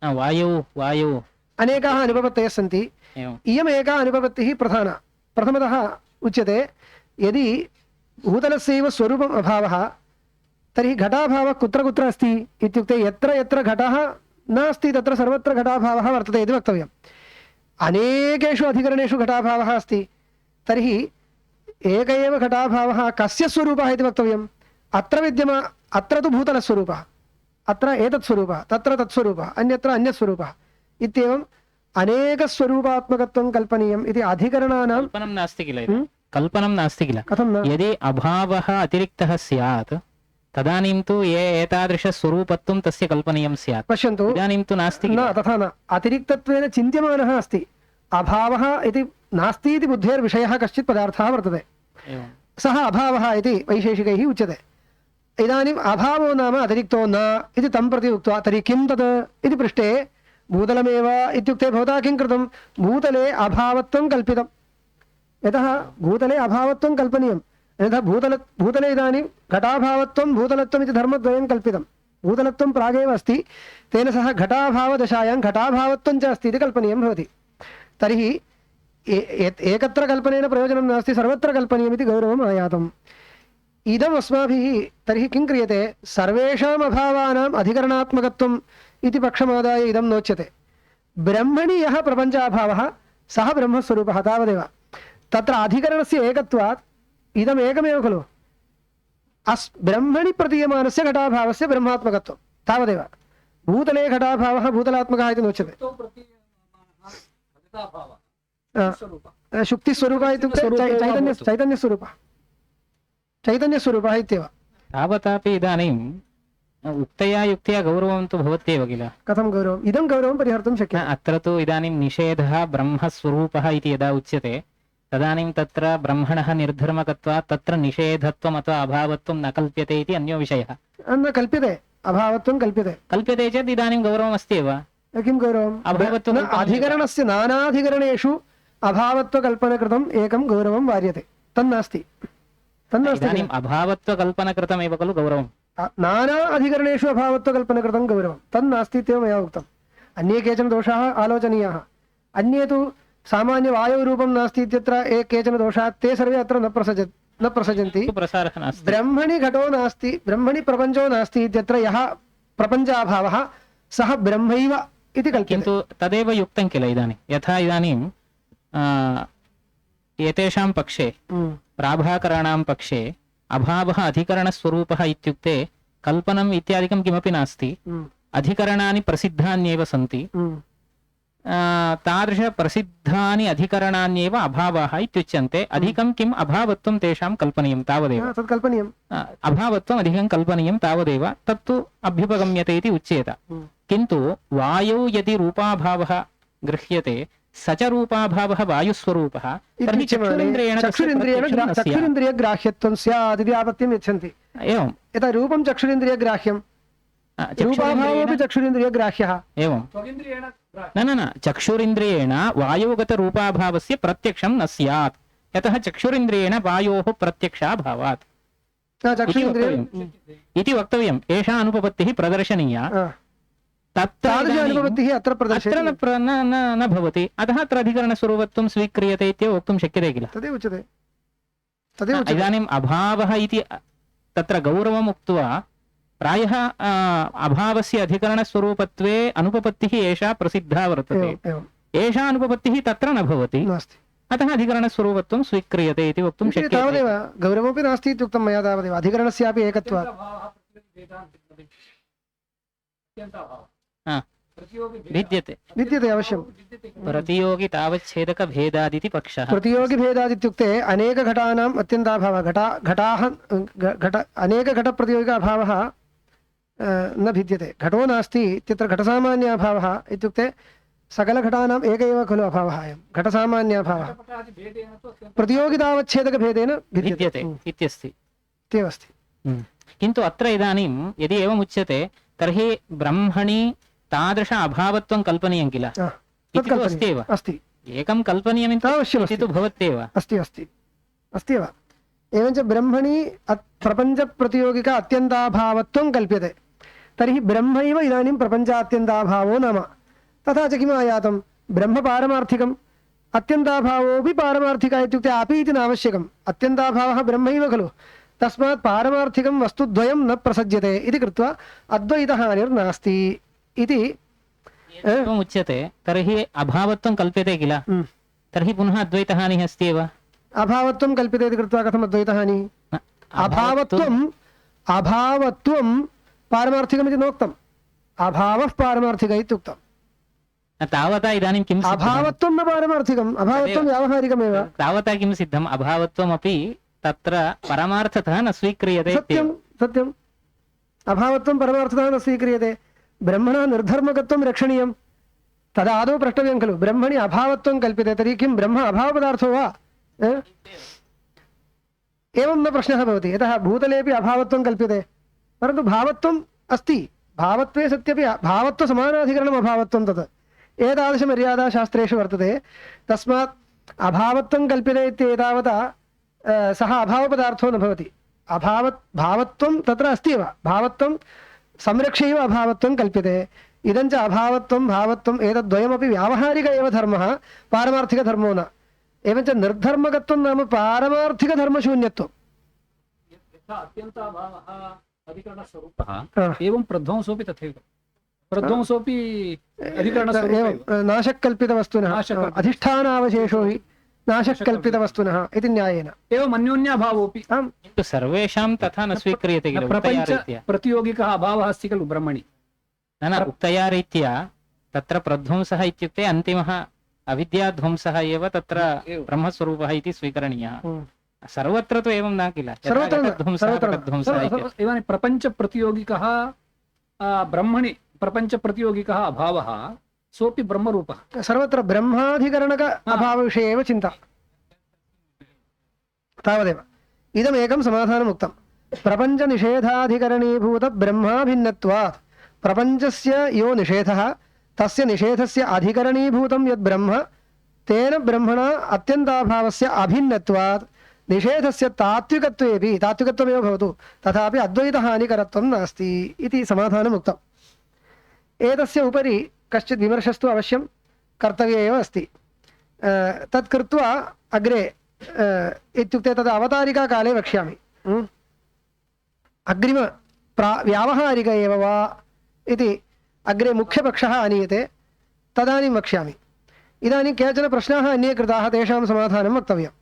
Speaker 1: वायु
Speaker 2: अनेकाः अनुपपत्तयः सन्ति। इयम् एका अनुपपत्तिः प्रधाना। प्रथमतः उच्यते यदि भूतलस्यैव स्वरूपम् अभावः तर्हि घटाभावः कुत्र कुत्र अस्ति इत्युक्ते यत्र यत्र घटः नास्ति तत्र सर्वत्र घटाभावः वर्तते इति वक्तव्यम्। अनेकेषु अधिकरणेषु घटाभावः अस्ति, तर्हि एक एव घटाभावः कस्य स्वरूपः इति वक्तव्यम्। अत्र तु भूतलस्वरूपः, अत्र एतत् स्वरूपः, तत्र तत्स्वरूपः, अन्यत्र अन्यस्वरूपः इत्येवम् अनेकस्वरूपात्मकत्वं कल्पनीयम् इति अधिकरणानां
Speaker 1: कल्पनं नास्ति किल? कल्पनं नास्ति किल?
Speaker 2: कथं न?
Speaker 1: यदि अभावः अतिरिक्तः स्यात् तदानीं तु एतादृशस्वरूपत्वं तस्य कल्पनीयं स्यात्।
Speaker 2: पश्यन्तु,
Speaker 1: इदानीं तु नास्ति किल?
Speaker 2: न, तथा न। अतिरिक्तत्वेन चिन्त्यमानः अस्ति। अभावः इति नास्ति इति बुद्धेर्विषयः कश्चित् पदार्थः वर्तते, सः अभावः इति वैशेषिकैः उच्यते। इदानीम् अभावो नाम अतिरिक्तो न इति तं प्रति उक्त्वा तर्हि किं तत् इति पृष्टे भूतलमेव इत्युक्ते भवता किं कृतं? भूतले अभावत्वं कल्पितं। यतः भूतले अभावत्वं कल्पनीयं, यतः भूतले इदानीं घटाभावत्वं भूतलत्वम् इति धर्मद्वयं कल्पितं। भूतलत्वं प्रागेव अस्ति, तेन सह घटाभावदशायां घटाभावत्वं च अस्ति इति कल्पनीयं भवति। तर्हि एकत्र कल्पनेन प्रयोजनं नास्ति, सर्वत्र कल्पनीयमिति गौरवम् आयातम्। इदम् अस्माभिः तर्हि किं क्रियते? सर्वेषाम् अभावानाम् अधिकरणात्मकत्वम् इति पक्षमादाय इदं नोच्यते। ब्रह्मणि यः प्रपञ्चाभावः सः ब्रह्मस्वरूपः, तावदेव। तत्र अधिकरणस्य एकत्वात् इदम् एकमेव खलु। ब्रह्मणि प्रतीयमानस्य घटाभावस्य ब्रह्मात्मकत्वं, तावदेव। भूतले घटाभावः भूतलात्मकः इति नोच्यते। शुक्तिस्वरूपः इत्युक्ते चैतन्यस्वरूपः इत्येव।
Speaker 1: तावतापि इदानीम् उक्तया युक्तया गौरवं तु भवत्येव किल?
Speaker 2: कथं गौरवम्? इदं गौरवं परिहर्तुं शक्यते।
Speaker 1: अत्र तु इदानीं निषेधः ब्रह्मस्वरूपः इति यदा उच्यते तदानीं तत्र ब्रह्मणः निर्धर्मकत्वात् तत्र निषेधत्वम् अथवा अभावत्वं न कल्प्यते इति अन्यो विषयः।
Speaker 2: न कल्प्यते, अभावत्वं कल्प्यते
Speaker 1: चेत् इदानीं गौरवमस्ति एव।
Speaker 2: किं गौरवम्?
Speaker 1: अभावत्वं
Speaker 2: अधिकरणस्य नानाधिकरणेषु अभावत्वकल्पनकृतम् एकं गौरवं वार्यते, तन्नास्ति।
Speaker 1: इदानीम् अभावत्वकल्पनकृतमेव खलु गौरवम्।
Speaker 2: नाना अधिकरणेषु अभावत्वकल्पनकृतं गौरवं तन्नास्ति इत्येव मया उक्तम्। अन्ये केचन दोषाः आलोचनीयाः, अन्ये तु सामान्यवायोरूपं नास्ति इत्यत्र केचन दोषाः ते सर्वे अत्र न प्रसजन्ति।
Speaker 1: प्रसारः नास्ति।
Speaker 2: ब्रह्मणि घटो नास्ति, ब्रह्मणि प्रपञ्चो नास्ति इत्यत्र यः प्रपञ्चाभावः सः ब्रह्मैव इति कल्प्यते।
Speaker 1: किन्तु तदेव युक्तं किल इदानीं, यथा इदानीं एतेषां पक्षे प्राभाकराणां पक्षे अभावः अधिकरणस्वरूपः इत्युक्ते कल्पनम् इत्यादिकं किमपि नास्ति, अधिकरणानि प्रसिद्धान्येव सन्ति, तादृशप्रसिद्धानि अधिकरणान्येव अभावाः इत्युच्यन्ते। अधिकं किम् अभावत्वं तेषां कल्पनीयं तावदेव,
Speaker 2: तत् कल्पनीयम्,
Speaker 1: अभावत्वम् अधिकं कल्पनीयं तावदेव, तत्तु अभ्युपगम्यते इति उच्येत। किन्तु वायौ यदि रूपाभावः गृह्यते स च रूपाभावः वायुस्वरूपः, तर्हि
Speaker 2: चक्षुरिन्द्रियग्राह्यत्वं स्यात् इति आपत्तिं यच्छन्ति।
Speaker 1: एवं
Speaker 2: यथा रूपं चक्षुरिन्द्रियग्राह्यं, रूपाभावोऽपि चक्षुरिन्द्रियग्राह्यः।
Speaker 1: एवं न चक्षुरिन्द्रियेण वायोगतरूपाभावस्य प्रत्यक्षं न स्यात्, यतः चक्षुरिन्द्रियेण वायोः प्रत्यक्षाभावात् इति वक्तव्यम्। एषा अनुपपत्तिः प्रदर्शनीया,
Speaker 2: अनुपपत्तिः अत्र
Speaker 1: न भवति, अतः अत्र अधिकरणस्वरूपत्वं स्वीक्रियते इत्येव वक्तुं शक्यते किल।
Speaker 2: तदेव उच्यते।
Speaker 1: इदानीम् अभावः इति तत्र गौरवम् उक्त्वा प्रायः अभावस्य अधिकरणस्वरूपत्वे अनुपपत्तिः एषा प्रसिद्धा वर्तते, एषा अनुपपत्तिः तत्र न भवति, अतः अधिकरणस्वरूपत्वं स्वीक्रियते इति वक्तुं शक्यते।
Speaker 2: तावदेव, गौरवमपि नास्ति इत्युक्तं मया तावदेव, अधिकरणस्यापि एकत्वात्। विद्यते अवश्यं।
Speaker 1: प्रतियोगि तावच्छेदक भेदादिति पक्षः।
Speaker 2: प्रतियोगि भेदादित्युक्ते अनेकघटानाम् अत्यन्ताभावः, अनेकघटप्रतियोगिक अभावः न भिद्यते। घटो नास्ति इत्यत्र घटसामान्याभावः इत्युक्ते सकलघटानाम् एक एव खलु अभावः अयं घटसामान्याभावः, प्रतियोगितावच्छेदकभेदेन भिद्यते इत्यस्ति, इत्येवस्ति।
Speaker 1: किन्तु अत्र इदानीं यदि एवम् उच्यते तर्हि ब्रह्मणि तादृश अभावत्वं कल्पनीयं किल, अस्ति एव, अस्ति एकं कल्पनीयम् इति तु भवत्येव,
Speaker 2: अस्ति एव। एवञ्च ब्रह्मणि प्रपञ्चप्रतियोगिक अत्यन्ताभावत्वं कल्प्यते, तर्हि ब्रह्मैव इदानीं प्रपञ्चात्यन्ताभावो नाम। तथा च किम् आयातं, ब्रह्म पारमार्थिकम्, अत्यन्ताभावोऽपि पारमार्थिक इत्युक्ते अपि इति नावश्यकम्, अत्यन्ताभावः ब्रह्मैव खलु, तस्मात् पारमार्थिकं वस्तुद्वयं न प्रसज्यते इति कृत्वा अद्वैतहानिर्नास्ति इति
Speaker 1: उच्यते। तर्हि अभावत्वं कल्प्यते किल, तर्हि पुनः अद्वैतहानिः अस्ति एव।
Speaker 2: अभावत्वं कल्प्यते इति कृत्वा कथम् अद्वैतहानिः, अभावत्वं पारमार्थिकमिति नोक्तम्, अभावः पारमार्थिक इत्युक्तम्।
Speaker 1: तावता इदानीं किम्,
Speaker 2: अभावत्वं न पारमार्थिकम्, अभावत्वं व्यावहारिकमेव।
Speaker 1: तावता किं सिद्धम्, अभावत्वमपि तत्र परमार्थतः न स्वीक्रियते।
Speaker 2: सत्यम्, अभावत्वं परमार्थतः न स्वीक्रियते। ब्रह्मणः निर्धर्मकत्वं रक्षणीयं, तदादौ प्रष्टव्यं खलु। ब्रह्मणि अभावत्वं कल्प्यते, तर्हि किं ब्रह्म अभावपदार्थो वा? एवं न प्रश्नः भवति, यतः भूतलेपि अभावत्वं कल्प्यते, परन्तु भावत्वम् अस्ति, भावत्वे सत्यपि भावत्वसमानाधिकरणम् अभावत्वं तत् एतादृशमर्यादाशास्त्रेषु वर्तते। तस्मात् अभावत्वं कल्प्यते इत्येतावता सः अभावपदार्थो न भवति। भावत्वं तत्र अस्ति एव, भावत्वं संरक्ष्यैव अभावत्वं कल्प्यते। इदञ्च अभावत्वं भावत्वम् एतद्वयमपि व्यावहारिक एव धर्मः, पारमार्थिकधर्मो न। एवञ्च निर्धर्मकत्वं नाम पारमार्थिकधर्मशून्यत्वम्।
Speaker 4: एवं प्रध्वंसोऽपि तथैव, प्रध्वंसोऽपि अधिकरणस्वरूपः,
Speaker 2: नाशकल्पितवस्तुनः अधिष्ठानावशेषो हि नाशकल्पितवस्तुनः इति न्यायेन।
Speaker 4: एवम् अन्योन्याभावोऽपि
Speaker 1: सर्वेषां तथा न स्वीक्रियते किल।
Speaker 4: प्रपञ्च प्रतियोगिकः अभावः अस्ति खलु ब्रह्मणि।
Speaker 1: न उक्तया रीत्या तत्र प्रध्वंसः इत्युक्ते अन्तिमः अविद्याध्वंसः एव तत्र ब्रह्मस्वरूपः इति स्वीकरणीयः। सर्वत्र तु एवं न किल,
Speaker 4: इदानीं प्रपञ्चप्रतियोगिकः ब्रह्मणि प्रपञ्चप्रतियोगिकः अभावः सोऽपि ब्रह्मरूपः।
Speaker 2: सर्वत्र ब्रह्माधिकरणक अभावविषये एव चिन्ता, तावदेव। इदमेकं समाधानम् उक्तं। प्रपञ्चनिषेधाधिकरणीभूत ब्रह्माभिन्नत्वात् प्रपञ्चस्य यो निषेधः तस्य निषेधस्य अधिकरणीभूतं यद् ब्रह्म तेन ब्रह्मणा अत्यन्ताभावस्य अभिन्नत्वात् निषेधस्य तात्विकत्वेपि, तात्विकत्वमेव भवतु, तथापि अद्वैतहानिकरत्वं नास्ति इति समाधानम् उक्तम्। एतस्य उपरि कश्चित् विमर्शस्तु अवश्यं कर्तव्य एव अस्ति। तत् कृत्वा अग्रे इत्युक्ते तद् अवतारिकाकाले वक्ष्यामि। अग्रिम व्यावहारिक एव वा इति अग्रे मुख्यपक्षः आनीयते, तदानीं वक्ष्यामि। इदानीं केचन प्रश्नाः अन्ये कृताः, तेषां समाधानं वक्तव्यम्।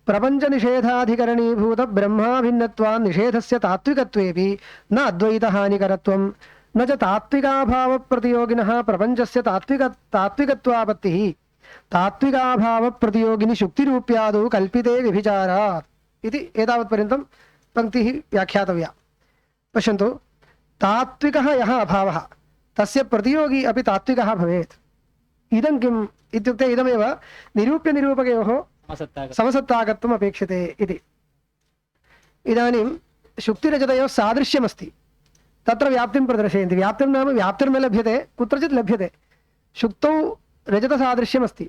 Speaker 2: प्रपञ्चनिषेधाधिकरणीभूत ब्रह्माभिन्नत्वान् निषेधस्य तात्विकत्वेपि न अद्वैतहानिकरत्वं न च तात्विकाभावप्रतियोगिनः प्रपञ्चस्य तात्विकत्वापत्तिः तात्विकाभावप्रतियोगिनि शुक्तिरूप्यादौ कल्पिते व्यभिचारात् इति एतावत्पर्यन्तं पङ्क्तिः व्याख्यातव्या। पश्यन्तु, तात्विकः यः अभावः तस्य प्रतियोगी अपि तात्विकः भवेत्। इदं किम् इत्युक्ते इदमेव निरूप्यनिरूपकयोः समसत्ताकत्वम् अपेक्षते इति। इदानीं शुक्तिरजतयोः सादृश्यमस्ति, तत्र व्याप्तिं प्रदर्शयन्ति। व्याप्तिं नाम व्याप्तिर्न लभ्यते, कुत्रचित् लभ्यते। शुक्तौ रजतसादृश्यमस्ति,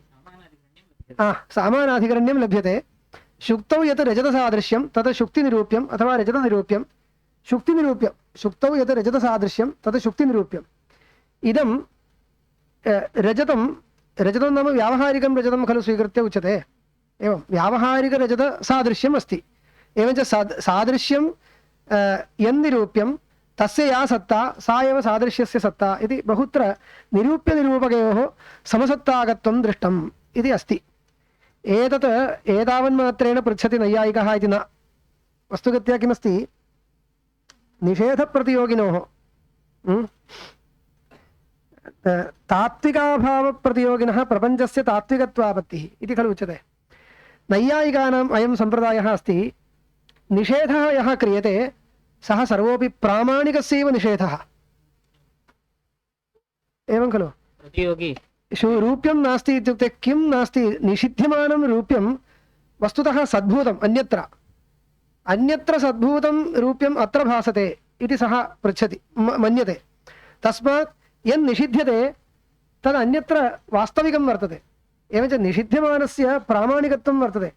Speaker 2: सामानाधिकरण्यं लभ्यते। शुक्तौ यत् रजतसादृश्यं तत् शुक्तिनिरूप्यम् अथवा रजतनिरूप्यं। शुक्तिनिरूप्यं शुक्तौ यत् रजतसादृश्यं तत् शुक्तिनिरूप्यम्। इदं रजतं नाम व्यावहारिकं रजतं खलु स्वीकृत्य उच्यते। एवं व्यावहारिकरजतसादृश्यम् अस्ति। एवञ्च सादृश्यं यन्निरूप्यं तस्य या सत्ता सा एव सादृश्यस्य सत्ता इति बहुत्र निरूप्यनिरूपकयोः समसत्ताकत्वं दृष्टम् इति अस्ति। एतत् एतावन्मात्रेण पृच्छति नैयायिकः इति न। वस्तुगत्या किमस्ति, निषेधप्रतियोगिनोः तात्विकाभावप्रतियोगिनः प्रपञ्चस्य तात्विकत्वापत्तिः इति खलु उच्यते। नैयायिकानाम् अयं सम्प्रदायः अस्ति, निषेधः यः क्रियते सः सर्वोऽपि प्रामाणिकस्यैव निषेधः। एवं खलु,
Speaker 1: प्रतियोगी
Speaker 2: रूप्यं नास्ति इत्युक्ते किं नास्ति, निषिध्यमानं रूप्यं वस्तुतः सद्भूतम् अन्यत्र सद्भूतं रूप्यम् अत्र भासते इति सः पृच्छति, मन्यते। तस्मात् यन्निषिध्यते तद् अन्यत्र वास्तविकं वर्तते। एवञ्च निषिध्यमानस्य प्रामाणिकत्वं वर्तते।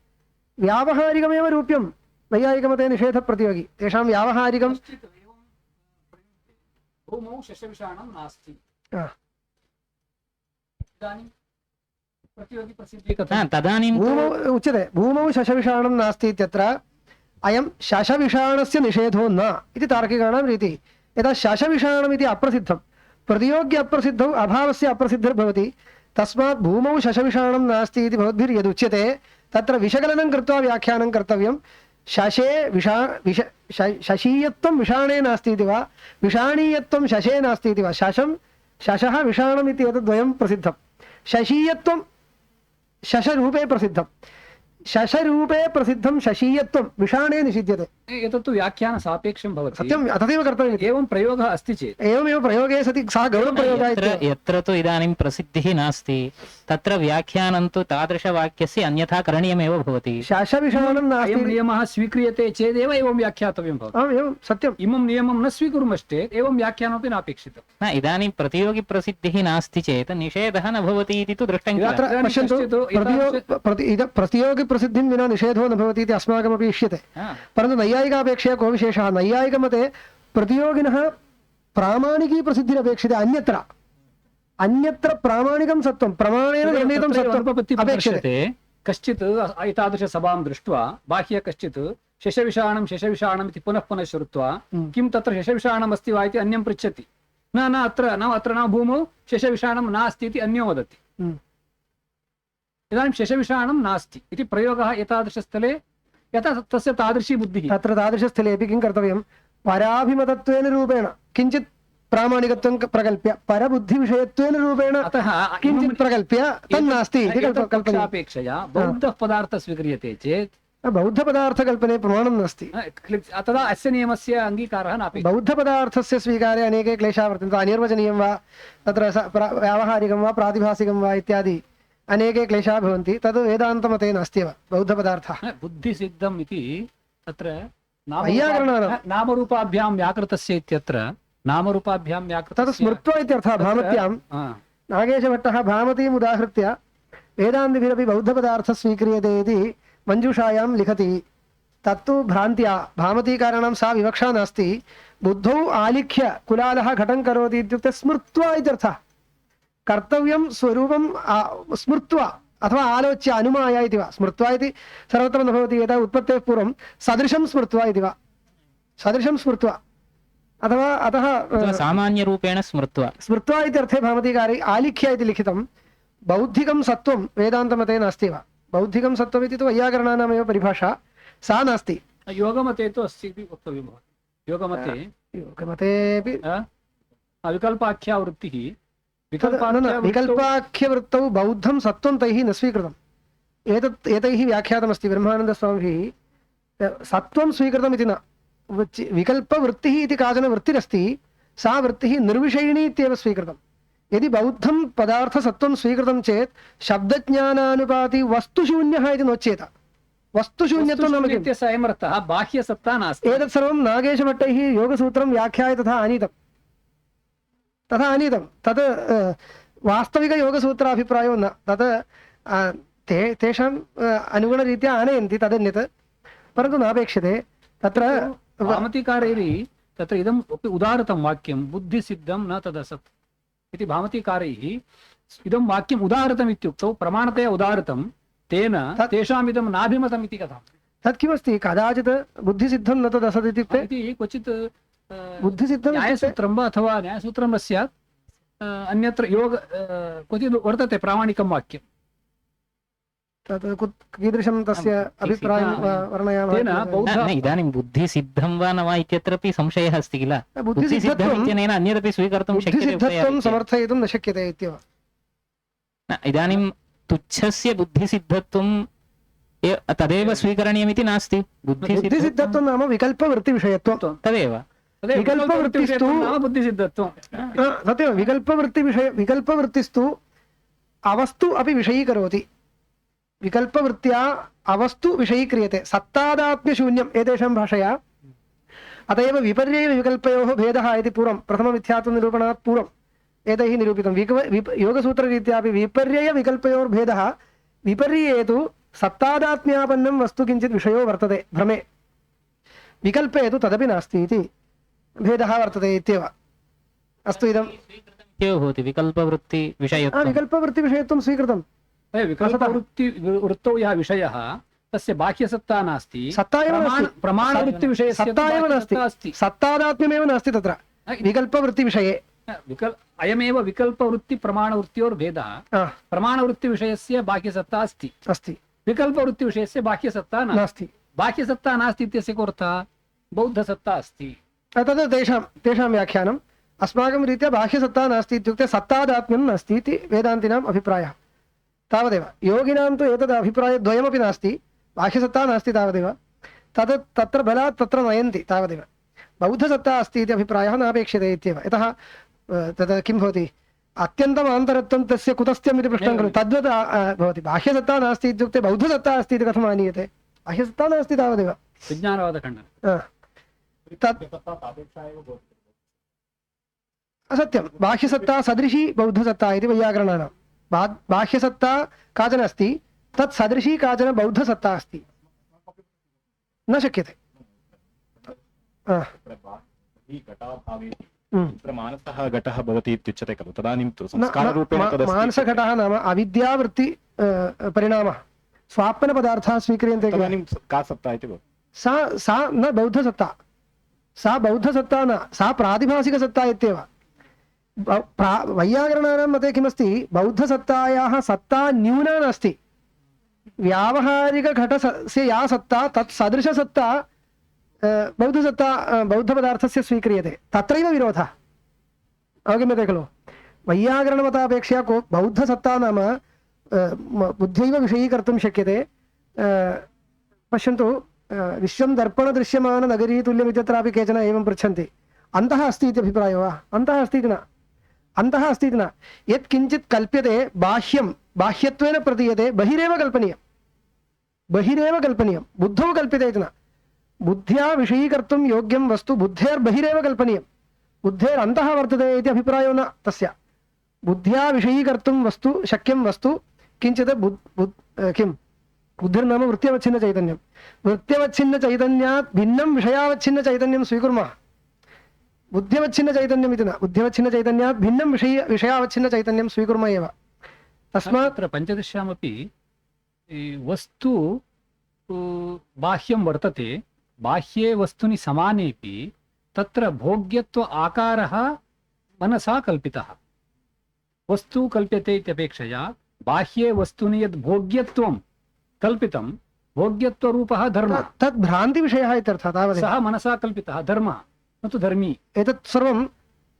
Speaker 2: व्यावहारिकमेव रूप्यं नैयायिकमते निषेधप्रतियोगी, तेषां व्यावहारिकं
Speaker 4: भूमौ शशविषाणं नास्ति।
Speaker 1: तदानीं
Speaker 2: भूमौ उच्यते, भूमौ शशविषाणं नास्ति इत्यत्र अयं शशविषाणस्य निषेधो न इति तार्किकाणां रीतिः। यदा शशविषाणम् इति अप्रसिद्धं, प्रतियोग्य अप्रसिद्धौ अभावस्य अप्रसिद्धिर्भवति, तस्मात् भूमौ शशविषाणं नास्ति इति भवद्भिर्यदुच्यते तत्र विषकलनं कृत्वा व्याख्यानं कर्तव्यं। शशे शशीयत्वं विषाणे नास्ति इति वा, विषाणीयत्वं शशे नास्ति इति वा। शशः विषाणम् इति एतद्वयं प्रसिद्धं। शशीयत्वं शशरूपे प्रसिद्धं, शशरूपे प्रसिद्धं शशीयत्वं विषाणे निषिध्यते।
Speaker 4: एतत्तु व्याख्यानसापेक्षं भवति।
Speaker 2: सत्यं, तथैव कर्तव्यम्।
Speaker 4: एवं प्रयोगः अस्ति चेत्
Speaker 2: एवमेव प्रयोगे सति सः गौरवप्रयोगः
Speaker 1: यत्र तु इदानीं प्रसिद्धिः नास्ति तत्र व्याख्यानं तु तादृशवाक्यस्य अन्यथा करणीयमेव भवति।
Speaker 2: शशविषाणं नास्ति
Speaker 4: अयं नियमः स्वीक्रियते चेदेव एवं व्याख्यातव्यं भवति।
Speaker 2: आम्, एवं सत्यम्।
Speaker 4: इमं नियमं न स्वीकुर्मश्चेत् एवं व्याख्यानमपि नापेक्षितम्।
Speaker 1: न, इदानीं प्रतियोगिप्रसिद्धिः नास्ति चेत् निषेधः न भवति इति तु दृष्टं किल?
Speaker 2: अत्र पश्यन्तु, प्रतियोगिप्रसिद्धिं विना निषेधो न भवति इति अस्माकमपि इष्यते। परन्तु नैयायिकापेक्षया को विशेषः, नैयायिकमते प्रतियोगिनः प्रामाणिकी प्रसिद्धिरपेक्षते। अन्यत्र प्रामाणिकं सत्त्वं, प्रमाणेन निर्णीतं सत्त्वम् अपेक्षते।
Speaker 4: कश्चित् एतादृशसभां दृष्ट्वा बाह्य कश्चित् शशविषाणम् इति पुनः श्रुत्वा किं तत्र शशविषाणम् अस्ति वा इति अन्यं पृच्छति। न अत्र न भूमौ शशविषाणं नास्ति इति अन्यो वदति। इदानीं शशविषाणं नास्ति इति प्रयोगः एतादृशस्थले यथा तस्य तादृशी बुद्धिः,
Speaker 2: तत्र तादृशस्थलेपि किं कर्तव्यं, पराभिमतत्वेन रूपेण किञ्चित् प्रामाणिकत्वं प्रकल्प्य, परबुद्धिविषयत्वेन रूपेण
Speaker 4: अतः
Speaker 2: किञ्चित् प्रकल्प्य तन्नास्ति इति
Speaker 4: अपेक्षया बौद्धः पदार्थः स्वीक्रियते चेत्
Speaker 2: बौद्धपदार्थकल्पने प्रमाणं नास्ति।
Speaker 4: तदा अस्य नियमस्य अङ्गीकारः नापेक्षते।
Speaker 2: बौद्धपदार्थस्य स्वीकारे अनेके क्लेशाः वर्तन्ते। अनिर्वचनीयं वा, तत्र व्यावहारिकं वा, प्रातिभासिकं वा इत्यादि अनेके क्लेशाः भवन्ति। तद् वेदान्तमते नास्त्येव बौद्धपदार्थः।
Speaker 4: बुद्धिसिद्धम् इति तत्र
Speaker 2: नामरूपाभ्यां
Speaker 4: व्याकृतस्य इत्यत्र नामरूपाभ्यां व्याकृतस्य
Speaker 2: तद् स्मृत्वा इत्यर्थः। भामत्यां नागेशभट्टः भामतीम् उदाहृत्य वेदान्तिभिरपि बौद्धपदार्थः स्वीक्रियते इति मञ्जूषायां लिखति। तत्तु भ्रान्त्या, भामतीकाराणां सा विवक्षा नास्ति। बुद्धौ आलिख्य कुलालः घटं करोति इत्युक्ते स्मृत्वा इत्यर्थः। कर्तव्यं स्वरूपं स्मृत्वा अथवा आलोच्य अनुमाय इति वा स्मृत्वा इति सर्वत्र न भवति यदा उत्पत्तेः पूर्वं सदृशं स्मृत्वा इति वा सदृशं स्मृत्वा अथवा अतः
Speaker 1: सामान्यरूपेण
Speaker 2: स्मृत्वा इति अर्थे भामतीकारे आलिख्य इति लिखितं बौद्धिकं सत्त्वं वेदान्तमते नास्ति वा बौद्धिकं सत्त्वम् इति तु वैयाकरणानामेव परिभाषा सा नास्ति
Speaker 4: योगमते तु अस्ति इति वक्तव्यं भवति
Speaker 2: योगमतेऽपि
Speaker 4: विकल्पाख्या वृत्तिः
Speaker 2: विकल्पाख्यवृत्तौ बौद्धं सत्त्वं तैः न स्वीकृतम् एतैः व्याख्यातमस्ति ब्रह्मानन्दस्वामिभिः सत्त्वं स्वीकृतमिति न विकल्पवृत्तिः इति काचन वृत्तिरस्ति सा वृत्तिः निर्विषयिणी इत्येव स्वीकृतम् यदि बौद्धं पदार्थसत्त्वं स्वीकृतं चेत् शब्दज्ञानानुपाति वस्तुशून्यः इति नोच्येत वस्तुशून्यत्वं नाम किम्
Speaker 4: इत्यस्य बाह्यसत्ता नास्ति
Speaker 2: एतत् सर्वं नागेशभट्टैः योगसूत्रं व्याख्याय तथा आनीतं तत् वास्तविकयोगसूत्राभिप्रायो न तत् तेषाम् अनुगुणरीत्या आनयन्ति तदन्यत् परन्तु नापेक्षते तत्र
Speaker 4: भामतीकारैः तत्र इदम् अपि उदाहृतं वाक्यं बुद्धिसिद्धं न तदसत् इति भामतीकारैः इदं वाक्यम् उदाहृतम् इत्युक्तौ प्रमाणतया उदाहृतं तेन तेषाम् इदं नाभिमतम् इति कथं
Speaker 2: तत् किमस्ति कदाचित् बुद्धिसिद्धं न तदसत् इत्युक्ते
Speaker 4: इति क्वचित्
Speaker 2: बुद्धिसिद्धं
Speaker 4: न्यायसूत्रं वा अथवा न्यायसूत्रं न स्यात् अन्यत्र योग क्वचित् वर्तते प्रामाणिकं वाक्यं
Speaker 2: तत् कीदृशं तस्य अभिप्रायं वर्णयामः
Speaker 1: इदानीं बुद्धिसिद्धं वा न वा इत्यत्रापि संशयः अस्ति किल बुद्धिसिद्धम् इत्यनेन अन्यदपि स्वीकर्तुं शक्यते
Speaker 2: समर्थयितुं न शक्यते इत्येव
Speaker 1: इदानीं तुच्छस्य बुद्धिसिद्धत्वं तदेव स्वीकरणीयमिति नास्ति
Speaker 2: बुद्धिसिद्धत्वं नाम विकल्पवृत्तिविषयत्वं
Speaker 1: तदेव
Speaker 2: विकल्पवृत्तिस्तु
Speaker 4: बुद्धिसिद्धत्वं
Speaker 2: तदेव विकल्पवृत्तिस्तु अवस्तु अपि विषयीकरोति विकल्पवृत्त्या अवस्तु विषयीक्रियते सत्तादात्म्यशून्यम् एतेषां भाषया अत एव विपर्ययविकल्पयोः भेदः इति पूर्वं प्रथममिथ्यात्वनिरूपणात् पूर्वम् एतैः निरूपितं योगसूत्ररीत्यापि विपर्ययविकल्पयोर्भेदः विपर्यये तु सत्तादात्म्यापन्नं वस्तु किञ्चित् विषयो वर्तते भ्रमे विकल्पे तु तदपि नास्ति इति भेदः वर्तते इत्येव अस्तु इदं
Speaker 1: भवति
Speaker 2: विकल्पवृत्तिविषयत्वं स्वीकृतं
Speaker 4: विकल्पवृत्तौ यः विषयः तस्य बाह्यसत्ता नास्ति
Speaker 2: सत्ता एव नास्ति
Speaker 4: प्रमाणवृत्तिविषयस्य
Speaker 2: सत्ता एव नास्ति सत्तादात्म्यमेव नास्ति तत्र विकल्पवृत्तिविषये
Speaker 4: अयमेव विकल्पवृत्तिप्रमाणवृत्त्योर्भेदः प्रमाणवृत्तिविषयस्य बाह्यसत्ता अस्ति विकल्पवृत्तिविषयस्य बाह्यसत्ता नास्ति बाह्यसत्ता नास्ति इत्यस्य कोऽर्थः बौद्धसत्ता अस्ति
Speaker 2: तद् तेषां व्याख्यानम् अस्माकं रीत्या बाह्यसत्ता नास्ति इत्युक्ते सत्तादात्म्यं नास्ति इति वेदान्तिनाम् अभिप्रायः तावदेव योगिनां तु एतद् अभिप्रायद्वयमपि नास्ति बाह्यसत्ता नास्ति तावदेव तत्र बलात् तत्र नयन्ति तावदेव बौद्धसत्ता अस्ति इति अभिप्रायः नापेक्षते इत्येव यतः तद् किं भवति अत्यन्तम् आन्तरत्वं तस्य कुतस्त्यम् इति पृष्टं खलु तद्वत् भवति बाह्यसत्ता नास्ति इत्युक्ते बौद्धसत्ता अस्ति इति कथम् आनीयते बाह्यसत्ता नास्ति तावदेव
Speaker 4: विज्ञानवादखण्डनं
Speaker 2: तत् असत्यं बाह्यसत्ता सदृशी बौद्धसत्ता इति वैयाकरणानां बाह्यसत्ता काचन अस्ति तत् सदृशी काचन बौद्धसत्ता अस्ति न शक्यते
Speaker 3: मानसः घटः भवति इत्युच्यते खलु तदानीं तु संस्काररूपेण तदस्ति
Speaker 2: मानसघटः नाम अविद्यावृत्ति परिणामः स्वाप्नपदार्थाः स्वीक्रियन्ते
Speaker 3: तदानीं का सत्ता इति भवति
Speaker 2: सा न बौद्धसत्ता सा बौद्धसत्ता न सा प्रातिभासिकसत्ता इत्येव वैयाकरणानां मते किमस्ति बौद्धसत्तायाः सत्ता न्यूना नास्ति व्यावहारिकघटस्य या सत्ता तत् सदृशसत्ता बौद्धसत्ता बौद्धपदार्थस्य स्वीक्रियते तत्रैव विरोधः अवगम्यते खलु वैयाकरणमतापेक्षया को बौद्धसत्ता नाम बुद्ध्यैव विषयीकर्तुं शक्यते पश्यन्तु विश्वं दर्पणदृश्यमाननगरी तुल्यमित्यत्रापि केचन एवं पृच्छन्ति अन्तः अस्ति इति अभिप्रायो वा अन्तः अस्ति इति न अन्तः अस्ति इति न यत् किञ्चित् कल्प्यते बाह्यं बाह्यत्वेन प्रतीयते बहिरेव कल्पनीयं बुद्धौ कल्प्यते इति न बुद्ध्या विषयीकर्तुं योग्यं वस्तु बुद्धेर्बहिरेव कल्पनीयं बुद्धेरन्तः वर्तते इति अभिप्रायो न तस्य बुद्ध्या विषयीकर्तुं वस्तु शक्यं वस्तु किञ्चित् किं बुद्धिर्नाम वृत्त्यवच्छिन्नचैतन्यं वृत्त्यवच्छिन्नचैतन्यात् भिन्नं विषयावच्छिन्नचैतन्यं स्वीकुर्मः बुद्ध्यवच्छिन्नचैतन्यम् इति न, बुद्ध्यवच्छिन्नचैतन्यात् भिन्नं विषयावच्छिन्नचैतन्यं स्वीकुर्मः एव। तस्मात्
Speaker 4: तत्र पञ्चदश्यामपि वस्तु बाह्यं वर्तते, बाह्ये वस्तुनि समानेपि तत्र भोग्यत्व आकारः मनसा कल्पितः। वस्तु कल्प्यते इत्यपेक्षया बाह्ये वस्तुनि यद् भोग्यत्वं कल्पितं, भोग्यत्वरूपः धर्मः,
Speaker 2: तत् भ्रान्तिविषयः इत्यर्थः। तावदेव
Speaker 4: सः मनसा कल्पितः धर्मः, न तु धर्मी।
Speaker 2: एतत् सर्वं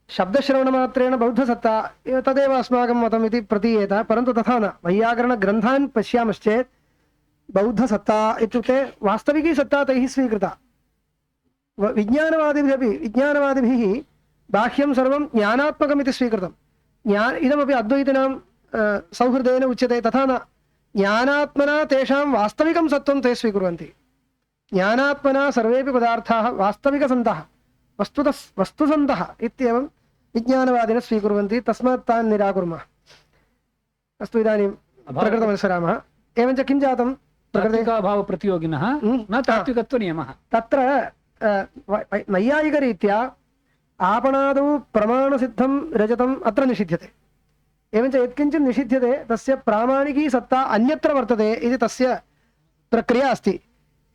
Speaker 2: शब्दश्रवणमात्रेण बौद्धसत्ता तदेव अस्माकं मतम् इति प्रतीयेत, परन्तु तथा न। वैयाकरणग्रन्थान् पश्यामश्चेत् बौद्धसत्ता इत्युक्ते वास्तविकी सत्ता तैः स्वीकृता। विज्ञानवादिभिः बाह्यं सर्वं ज्ञानात्मकमिति स्वीकृतं। इदमपि अद्वैतिनां सौहृदेन उच्यते, तथा न। ज्ञानात्मना तेषां वास्तविकं सत्त्वं ते स्वीकुर्वन्ति। ज्ञानात्मना सर्वेपि पदार्थाः वास्तविकसन्तः, वस्तुसन्तः इत्येवं विज्ञानवादिनः स्वीकुर्वन्ति। तस्मात् तान् निराकुर्मः। अस्तु, इदानीं प्रकृतमनुसरामः। एवञ्च किं जातं
Speaker 4: तात्विकाभावप्रतियोगिनः न तात्विकत्वनियमः।
Speaker 2: तत्र नैयायिकरीत्या आपणादौ प्रमाणसिद्धं रजतम् अत्र निषिध्यते। एवञ्च यत्किञ्चित् निषिध्यते तस्य प्रामाणिकी सत्ता अन्यत्र वर्तते इति तस्य प्रक्रिया अस्ति।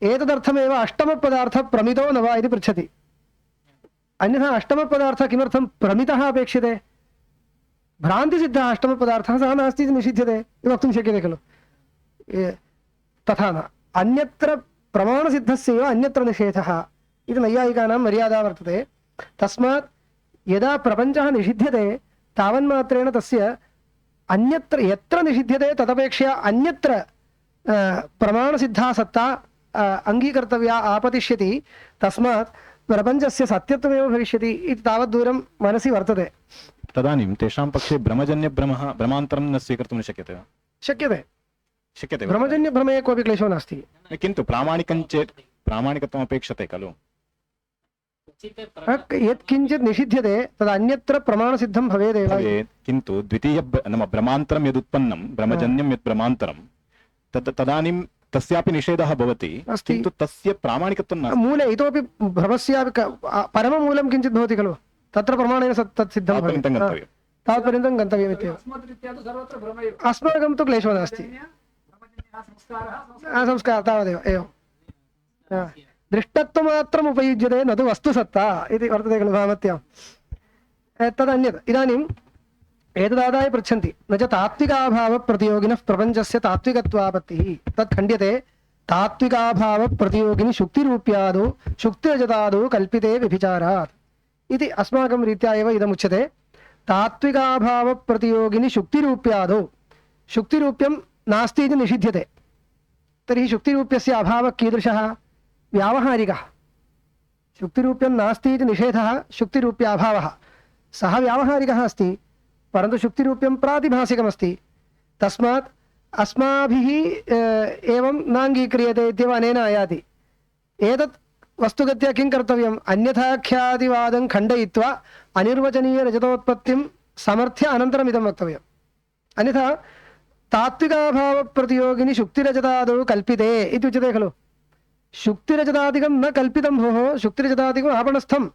Speaker 2: एतदर्थमेव अष्टमपदार्थः प्रमितो न वा इति पृच्छति। अन्यथा अष्टमपदार्थः किमर्थं प्रमितः अपेक्षते? भ्रान्तिसिद्धः अष्टमपदार्थः सः नास्ति इति निषिध्यते इति वक्तुं शक्यते खलु। तथा न, अन्यत्र प्रमाणसिद्धस्य एव अन्यत्र निषेधः इति नैयायिकानां मर्यादा वर्तते। तस्मात् यदा प्रपञ्चः निषिध्यते तावन्मात्रेण तस्य अन्यत्र यत्र निषिध्यते तदपेक्षया अन्यत्र प्रमाणसिद्धा सत्ता अङ्गीकर्तव्या आपतिष्यति। तस्मात् प्रपञ्चस्य सत्यत्वमेव भविष्यति इति तावद्दूरं मनसि वर्तते।
Speaker 3: तदानीं तेषां पक्षे भ्रमान्तरं न स्वीकर्तुं न शक्यते वा? शक्यते
Speaker 2: भ्रमजन्यभ्रमे कोऽपि क्लेशो नास्ति।
Speaker 3: किन्तु प्रामाणिकं चेत् प्रामाणिकत्वम् अपेक्षते खलु।
Speaker 2: यत्किञ्चित् निषिध्यते तद् अन्यत्र प्रमाणसिद्धं भवेदेव।
Speaker 3: किन्तु द्वितीय नाम भ्रमान्तरं यदुत्पन्नं, भ्रमजन्यं यत् भ्रमान्तरं, तदानीं तस्यापि निषेधः भवति, किन्तु तस्य प्रामाणिकत्वं नास्ति।
Speaker 2: मूले इतोपि भ्रमस्यापि परममूलं किञ्चित् भवति खलु, तत्र प्रमाणेन तत् सिद्धं भवति। तावत्पर्यन्तं गन्तव्यमित्येव। अस्माकं तु क्लेशो नास्ति। संस्कारः तावदेव एवं दृष्टत्वमात्रम् उपयुज्यते, न तु वस्तुसत्ता इति वर्तते खलु भामत्यां। तदन्यत्। इदानीम् एतदादाय पृच्छन्ति, न च तात्विकाभावप्रतियोगिनः प्रपञ्चस्य तात्विकत्वापत्तिः तत् खण्ड्यते तात्विकाभावप्रतियोगिनि शुक्तिरूप्यादौ शुक्तिरजतादौ कल्पिते व्यभिचारात् इति अस्माकं रीत्या एव इदमुच्यते। तात्विकाभावप्रतियोगिनि शुक्तिरूप्यादौ, शुक्तिरूप्यं नास्ति इति निषिध्यते। तर्हि शुक्तिरूप्यस्य अभावः कीदृशः? व्यावहारिकः। शुक्तिरूप्यं नास्ति इति निषेधः शुक्तिरूप्याभावः। सः व्यावहारिकः अस्ति, परन्तु शुक्तिरूप्यं प्रातिभासिकमस्ति। तस्मात् अस्माभिः एवं नाङ्गीक्रियते इत्येव अनेन आयाति। एतत् वस्तुगत्या किं कर्तव्यम्? अन्यथाख्यातिवादं खण्डयित्वा अनिर्वचनीयरजतोत्पत्तिं समर्थ्य अनन्तरम् इदं वक्तव्यम्। अन्यथा तात्विकाभावप्रतियोगिनि शुक्तिरजतादौ कल्पिते इति उच्यते खलु। शुक्तिरजतादिकं न कल्पितं भोः, शुक्तिरजतादिकम् आपणस्थं।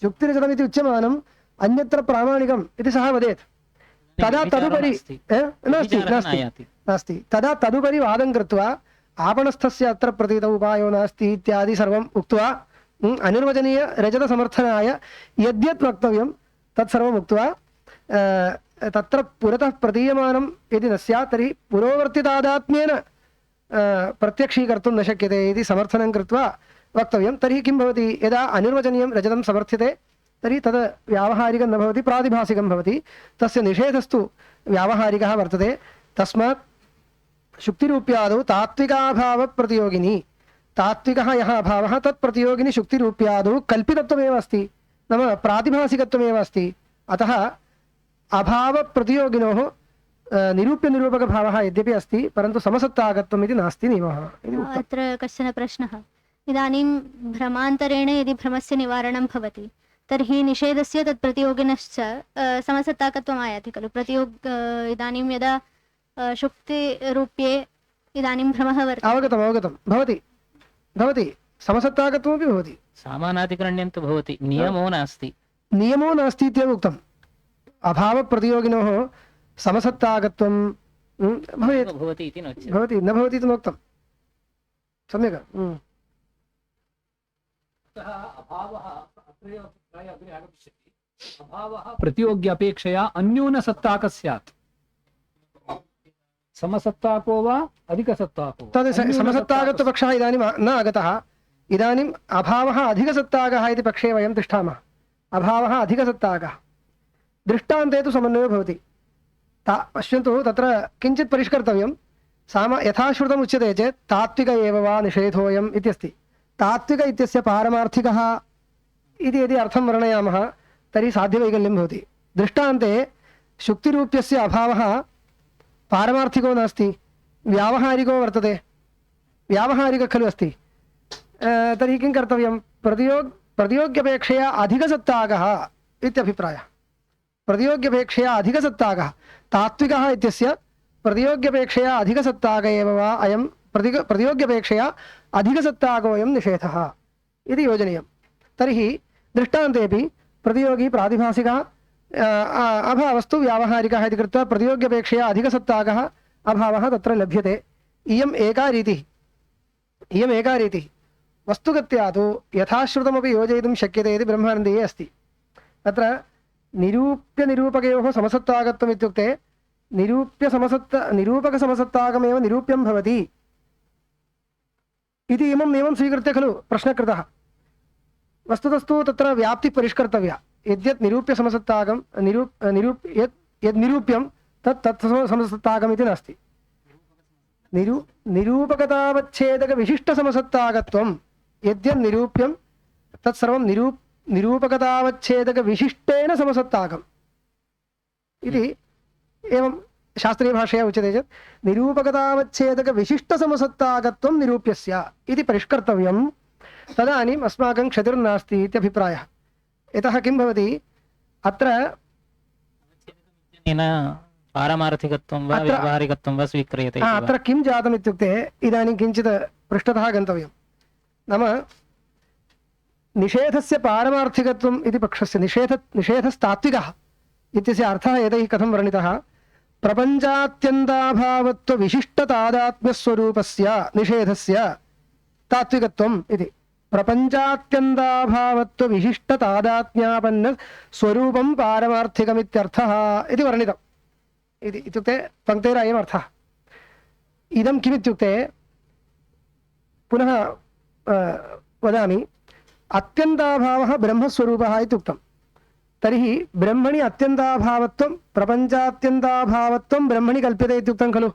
Speaker 2: शुक्तिरजतमिति उच्यमानम् अन्यत्र प्रामाणिकम् इति सः वदेत्। तदा तदुपरि नास्ति, तदा तदुपरि वादं कृत्वा आपणस्थस्य अत्र प्रतीत उपायो नास्ति इत्यादि सर्वम् उक्त्वा अनिर्वचनीय रजतसमर्थनाय यद्यत् वक्तव्यं तत्सर्वम् उक्त्वा तत्र पुरतः प्रतीयमानं यदि न स्यात् तर्हि पुरोवर्तितादात्म्येन प्रत्यक्षीकर्तुं न शक्यते इति समर्थनं कृत्वा वक्तव्यं। तर्हि किं भवति? यदा अनिर्वचनीयं रजतं समर्थ्यते तर्हि तद् व्यावहारिकं न भवति, प्रातिभासिकं भवति। तस्य निषेधस्तु व्यावहारिकः वर्तते। तस्मात् शुक्तिरूप्यादौ तात्विकाभावप्रतियोगिनी, तात्विकः यः अभावः तत् प्रतियोगिनी शुक्तिरूप्यादौ कल्पितत्वमेव अस्ति, नाम प्रातिभासिकत्वमेव अस्ति। अतः अभावप्रतियोगिनोः निरूप्यनिरूपकभावः यद्यपि अस्ति, परन्तु समसत्ताकत्वम् इति नास्ति नियमः।
Speaker 5: अत्र कश्चन प्रश्नः। इदानीं भ्रमान्तरेण यदि भ्रमस्य निवारणं भवति तर्हि निषेधस्य तत् प्रतियोगिनश्च समसत्ताकत्वम् आयाति खलु। इदानीं यदा शुक्तिरूप्ये इदानीं भ्रमः वर्तते।
Speaker 2: अवगतं भवति समसत्ताकत्वमपि भवति।
Speaker 1: सामानाधिकरण्यं तु भवति, नियमो नास्ति।
Speaker 2: नियमो नास्ति इत्येव उक्तम् अभावप्रतियोगिनोः समसत्ताकत्वं भवेत्
Speaker 1: भवति इति नोच्यते
Speaker 2: भवति न भवति इति नोक्तं सम्यक्
Speaker 4: अभावः प्रतियोग्य अपेक्षया अन्यूनसत्ताकः स्यात् समसत्ताको वा अधिकसत्ताको
Speaker 2: तद् समसत्ताकत्वपक्षः इदानीं न आगतः इदानीम् अभावः अधिकसत्ताकः इति पक्षे वयं तिष्ठामः अभावः अधिकसत्ताकः दृष्टान्ते तु समन्वयो भवति पश्यन्तु तत्र किञ्चित् परिष्कर्तव्यं यथा श्रुतम् उच्यते चेत् तात्विक एव वा निषेधोऽयम् इत्यस्ति तात्विक इत्यस्य पारमार्थिकः इति यदि अर्थं वर्णयामः तर्हि साध्यवैकल्यं भवति दृष्टान्ते शुक्तिरूप्यस्य अभावः पारमार्थिको नास्ति व्यावहारिको वर्तते व्यावहारिकः खलु अस्ति तर्हि किं कर्तव्यं प्रतियोग्यपेक्षया अधिकसत्ताकः इत्यभिप्रायः प्रतियोग्यपेक्षया अधिकसत्ताकः तात्विकः इत्यस्य प्रतियोग्यपेक्षया अधिकसत्ताक एव वा अयं प्रतियोग्यपेक्षया अधिकसत्ताकोऽयं निषेधः इति योजनीयं तर्हि दृष्टान्तेऽपि प्रतियोगी प्रातिभासिकः अभावस्तु व्यावहारिकः इति कृत्वा प्रतियोग्यपेक्षया अधिकसत्ताकः अभावः तत्र लभ्यते इयम् एका रीतिः वस्तुगत्या तु यथाश्रुतमपि योजयितुं शक्यते इति ब्रह्मानन्दीये अस्ति तत्र निरूप्यनिरूपकयोः समसत्ताकत्वम् इत्युक्ते निरूपकसमसत्ताकमेव निरूप्यं भवति इति इमं नियमं स्वीकृत्य खलु प्रश्नः कृतः वस्तुतस्तु तत्र व्याप्तिः परिष्कर्तव्या यद्यत् निरूप्यसमसत्ताकं यद् निरूप्यं तत् समसत्ताकमिति नास्ति निरूपकतावच्छेदकविशिष्टसमसत्ताकत्वं यद्यत् निरूप्यं तत्सर्वं निरूपकतावच्छेदकविशिष्टेन समसत्ताकम् इति एवं शास्त्रीयभाषया उच्यते चेत् निरूपकतावच्छेदकविशिष्टसमसत्ताकत्वं निरूप्यस्य इति परिष्कर्तव्यं तदानीम् अस्माकं क्षतिर्नास्ति इत्यभिप्रायः यतः किं भवति अत्र
Speaker 1: पारमार्थिकत्वं वा व्यावहारिकत्वं वा स्वीक्रियते
Speaker 2: अत्र किं जातम् इत्युक्ते इदानीं किञ्चित् पृष्ठतः गन्तव्यं नाम निषेधस्य पारमार्थिकत्वम् इति पक्षस्य निषेधस्तात्विकः इत्यस्य अर्थः एतैः कथं वर्णितः प्रपञ्चात्यन्ताभावत्वविशिष्टतादात्म्यस्वरूपस्य निषेधस्य तात्विकत्वम् इति प्रपञ्चात्यन्ताभावत्वविशिष्टतादात्म्यापन्न स्वरूपं पारमार्थिकमित्यर्थः इति वर्णितम् इत्युक्ते पङ्क्तेरयम् अर्थः इदं किमित्युक्ते पुनः वदामि अत्यन्ताभावः ब्रह्मस्वरूपः इत्युक्तं तर्हि ब्रह्मणि अत्यन्ताभावत्वं प्रपञ्चात्यन्ताभावत्वं ब्रह्मणि कल्प्यते इत्युक्तं खलु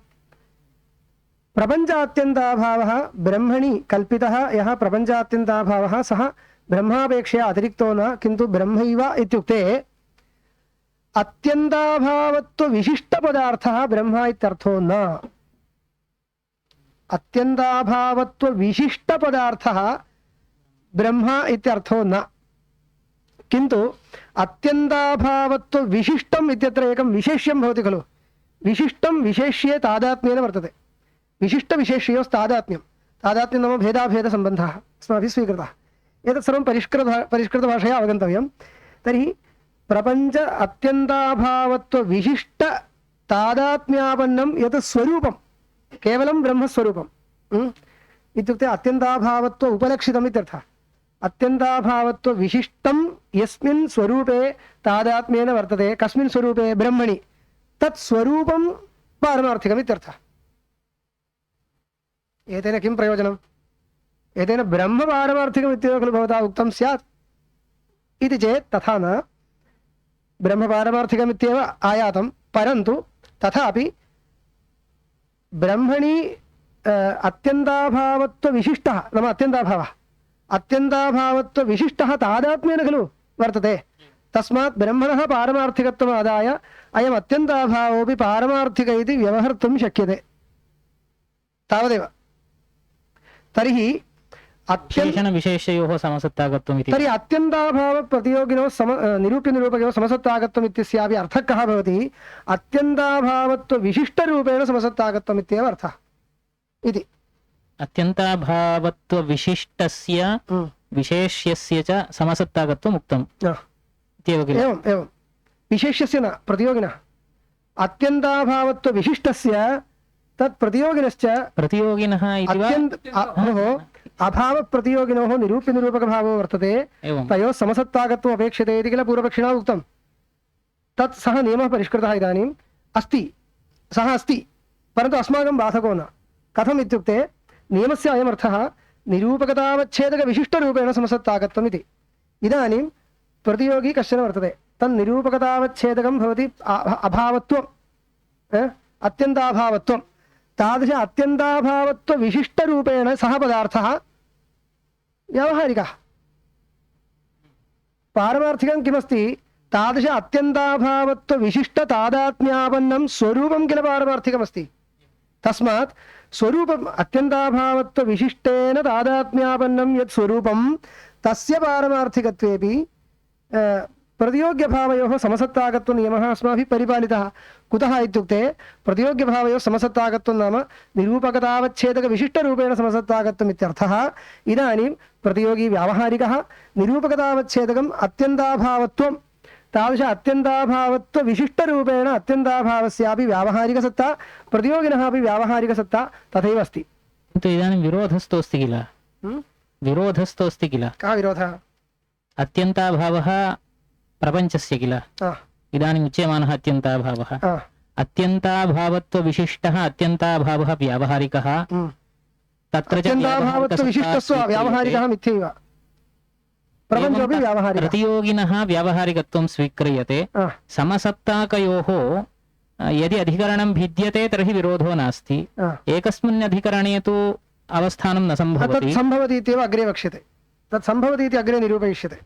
Speaker 2: प्रपञ्चात्यन्ताभावः ब्रह्मणि कल्पितः यः प्रपञ्चात्यन्ताभावः सः ब्रह्मापेक्षया अतिरिक्तो न किन्तु ब्रह्मैव इत्युक्ते अत्यन्ताभावत्वविशिष्टपदार्थः ब्रह्म इत्यर्थो न अत्यन्ताभावत्वविशिष्टपदार्थः ब्रह्म इत्यर्थो न किन्तु अत्यन्ताभावत्वविशिष्टम् इत्यत्र एकं विशेष्यं भवति खलु विशिष्टं विशेष्ये तादात्म्येन वर्तते विशिष्टविशेष्योस्तादात्म्यं तादात्म्यं नाम भेदाभेदसम्बन्धः अस्माभिः स्वीकृतः एतत् सर्वं परिष्कृतभाषया अवगन्तव्यं तर्हि प्रपञ्च अत्यन्ताभावत्वविशिष्ट तादात्म्यापन्नं यत् स्वरूपं केवलं ब्रह्मस्वरूपम् इत्युक्ते अत्यन्ताभावत्व उपलक्षितम् इत्यर्थः अत्यन्ताभावत्वविशिष्टं यस्मिन् स्वरूपे तादात्म्येन वर्तते कस्मिन् स्वरूपे ब्रह्मणि तत् स्वरूपं पारमार्थिकम् इत्यर्थः एतेन किं प्रयोजनम् एतेन ब्रह्म पारमार्थिकम् इत्येव खलु भवता उक्तं स्यात् इति चेत् तथा न ब्रह्म पारमार्थिकमित्येव आयातं परन्तु तथापि ब्रह्मणि अत्यन्ताभावत्वविशिष्टः नाम अत्यन्ताभावत्वविशिष्टः तादात्म्येन खलु वर्तते तस्मात् ब्रह्मणः पारमार्थिकत्वम् आदाय अयम् अत्यन्ताभावोऽपि पारमार्थिक इति व्यवहर्तुं शक्यते तावदेव तर्हि
Speaker 1: विशेषणविशेषयोः समसत्ताकत्वम् इति
Speaker 2: तर्हि अत्यन्ताभावप्रतियोगिनोः निरूप्यनिरूपकयोः समसत्ताकत्वम् इत्यस्यापि अर्थः कः भवति अत्यन्ताभावत्वविशिष्टरूपेण समसत्ताकत्वम् इत्येव अर्थः इति
Speaker 1: अत्यन्ताभावत्वविशिष्टस्य विशेष्यस्य च समसत्ताकत्वम् उक्तं इत्येव किल?
Speaker 2: एवम् एवं विशेष्यस्य न प्रतियोगिनः अत्यन्ताभावत्वविशिष्टस्य तत् प्रतियोगिनश्च
Speaker 1: प्रतियोगिनः इति वा?
Speaker 2: अभावप्रतियोगिनोः निरूप्यनिरूपकभावो वर्तते
Speaker 1: एवं
Speaker 2: तयोः समसत्ताकत्वम् अपेक्षते इति किल पूर्वपक्षिणा उक्तं तत् सः नियमः परिष्कृतः इदानीम् अस्ति सः अस्ति परन्तु अस्माकं बाधको न कथम् इत्युक्ते नियमस्य अयमर्थः निरूपकतावच्छेदकविशिष्टरूपेण समसत्ताकत्वम् इति इदानीं प्रतियोगी कश्चन वर्तते तन्निरूपकतावच्छेदकं भवति अभावत्वम् अत्यन्ताभावत्वं तादृश अत्यन्ताभावत्वविशिष्टरूपेण सः पदार्थः व्यावहारिकः पारमार्थिकं किमस्ति तादृश अत्यन्ताभावत्वविशिष्टतादात्म्यापन्नं स्वरूपं किल पारमार्थिकमस्ति तस्मात् स्वरूपम् अत्यन्ताभावत्वविशिष्टेन तादात्म्यापन्नं यत् स्वरूपं तस्य पारमार्थिकत्वेपि प्रतियोग्यभावयोः समसत्ताकत्वनियमः अस्माभिः परिपालितः कुतः इत्युक्ते प्रतियोग्यभावयोः समसत्ताकत्वं नाम निरूपकतावच्छेदकविशिष्टरूपेण समसत्ताकत्वम् इत्यर्थः इदानीं प्रतियोगी व्यावहारिकः निरूपकतावच्छेदकम् अत्यन्ताभावत्वं तादृश अत्यन्ताभावत्वविशिष्टरूपेण अत्यन्ताभावस्यापि व्यावहारिकसत्ता प्रतियोगिनः अपि व्यावहारिकसत्ता तथैव अस्ति
Speaker 1: किन्तु इदानीं विरोधस्थोऽस्ति किल? विरोधस्थोऽस्ति किल?
Speaker 2: कः विरोधः?
Speaker 1: अत्यन्ताभावः प्रपञ्चस्य किल? इदानीम् उच्यमानः अत्यन्ताभावः अत्यन्ताभावत्वविशिष्टः अत्यन्ताभावः व्यावहारिकः तत्र च
Speaker 2: अत्यन्ताभावत्वविशिष्टस्य व्यावहारिकः मिथ्यैव प्रपञ्चोऽपि व्यावहारिकः
Speaker 1: प्रतियोगिनः व्यावहारिकत्वं स्वीक्रियते समसत्ताकयोः यदि अधिकरणं भिद्यते तर्हि विरोधो नास्ति एकस्मिन् अधिकरणे तु अवस्थानं न सम्भवति
Speaker 2: सम्भवति इत्येव अग्रे वक्ष्यते तत् सम्भवति इति अग्रे निरूपयिष्यते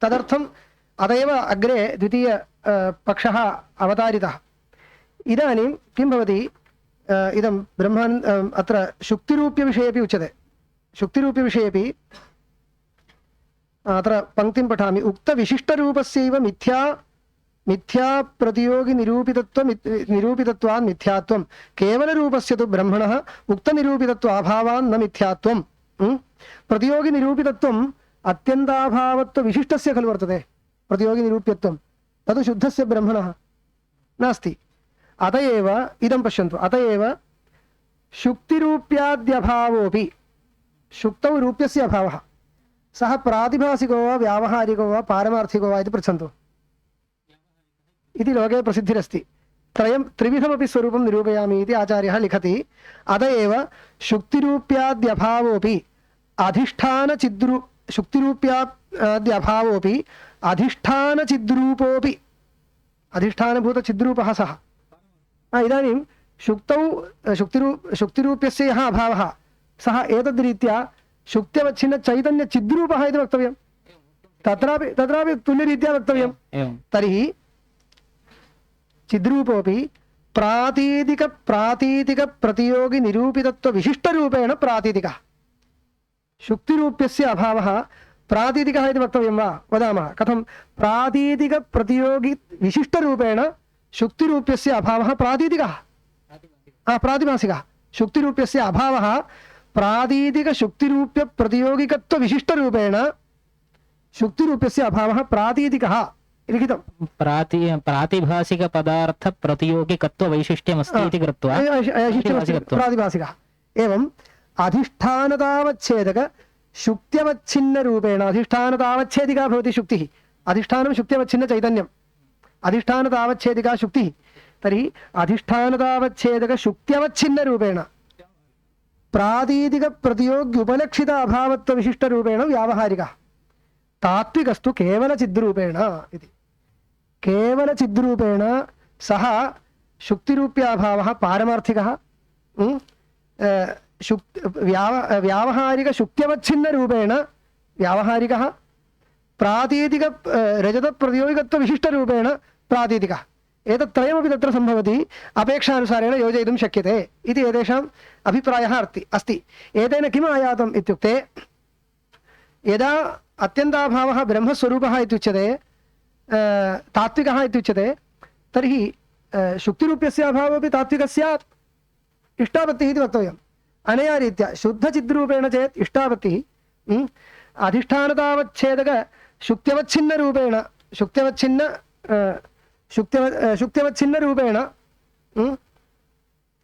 Speaker 2: तदर्थम् अतएव अग्रे द्वितीय पक्षः अवतारितः इदानीं किं भवति इदं ब्रह्मान् अत्र शुक्तिरूप्यविषयेपि उच्यते शुक्तिरूप्यविषयेपि अत्र पङ्क्तिं पठामि उक्तविशिष्टरूपस्यैव मिथ्या प्रतियोगि निरूपितत्वान् मिथ्यात्वं केवलरूपस्य तु ब्रह्मणः उक्तनिरूपितत्वाभावान् न मिथ्यात्वं प्रतियोगि निरूपितत्वम् अत्यन्ताभावत्वविशिष्टस्य खलु वर्तते प्रतियोगि निरूप्यत्वं तद् शुद्धस्य ब्रह्मणः नास्ति अतएव इदं पश्यन्तु अतएव शुक्तिरूप्याद्यभावोऽपि शुक्तौ रूप्यस्य अभावः सः प्रातिभासिको वा व्यावहारिको वा पारमार्थिको वा इति पृच्छन्तु इति लोके प्रसिद्धिरस्ति त्रिविधमपि स्वरूपं निरूपयामि इति आचार्यः लिखति अतएव शुक्तिरूप्याद्यभावोऽपि शुक्तिरूप्याद्यभावोऽपि अधिष्ठानचिद्रूपोऽपि अधिष्ठानभूतचिद्रूपः सः इदानीं शुक्तिरूप्यस्य यः अभावः सः एतद्रीत्या शुक्त्यवच्छिन्नचैतन्यचिद्रूपः इति वक्तव्यं तत्रापि तुल्यरीत्या वक्तव्यं तर्हि चिद्रूपोऽपि प्रातीतिकप्रतियोगिनिरूपितत्वविशिष्टरूपेण प्रातीतिकः शुक्तिरूप्यस्य अभावः प्रातीतिकः इति वक्तव्यं वा वदामः कथं प्रातीतिकप्रतियोगिविशिष्टरूपेण शुक्तिरूप्यस्य अभावः प्रातीतिकः प्रातिभासिकः शुक्तिरूप्यस्य अभावः प्रातीतिकशुक्तिरूप्यप्रतियोगिकत्वविशिष्टरूपेण शुक्तिरूप्यस्य अभावः प्रातीतिकः लिखितं
Speaker 1: प्रातिभासिकपदार्थप्रतियोगिकत्ववैशिष्ट्यमस्ति इति कृत्वा
Speaker 2: प्रातिभासिकः एवं अधिष्ठानतावच्छेदक शुक्त्यवच्छिन्नरूपेण अधिष्ठानतावच्छेदिका भवति शुक्तिः अधिष्ठानं शुक्त्यवच्छिन्न चैतन्यम् अधिष्ठानतावच्छेदिका शुक्तिः तर्हि अधिष्ठानतावच्छेदक शुक्त्यवच्छिन्नरूपेण प्रातीतिकप्रतियोग्युपलक्षित अभावत्वविशिष्टरूपेण व्यावहारिकः तात्विकस्तु केवलचिद्रूपेण इति केवलचिद्रूपेण सः शुक्तिरूप्याभावः पारमार्थिकः व्यावहारिकशुक्त्यवच्छिन्नरूपेण व्यावहारिकः प्रातीतिक रजतप्रतियोगिकत्वविशिष्टरूपेण प्रातीतिकः एतत्त्रयमपि तत्र सम्भवति अपेक्षानुसारेण योजयितुं शक्यते इति एतेषाम् अभिप्रायः अस्ति एतेन किम् आयातम् इत्युक्ते यदा अत्यन्ताभावः ब्रह्मस्वरूपः इत्युच्यते तात्विकः इत्युच्यते तर्हि शुक्तिरूप्यस्य अभावोऽपि तात्विकः स्यात् इष्टापत्तिः इति वक्तव्यम् अनया रीत्या शुद्धचिद्रूपेण चेत् इष्टापत्तिः अधिष्ठानतावच्छेदक शुक्त्यवच्छिन्नरूपेण शुक्त्यवच्छिन्नरूपेण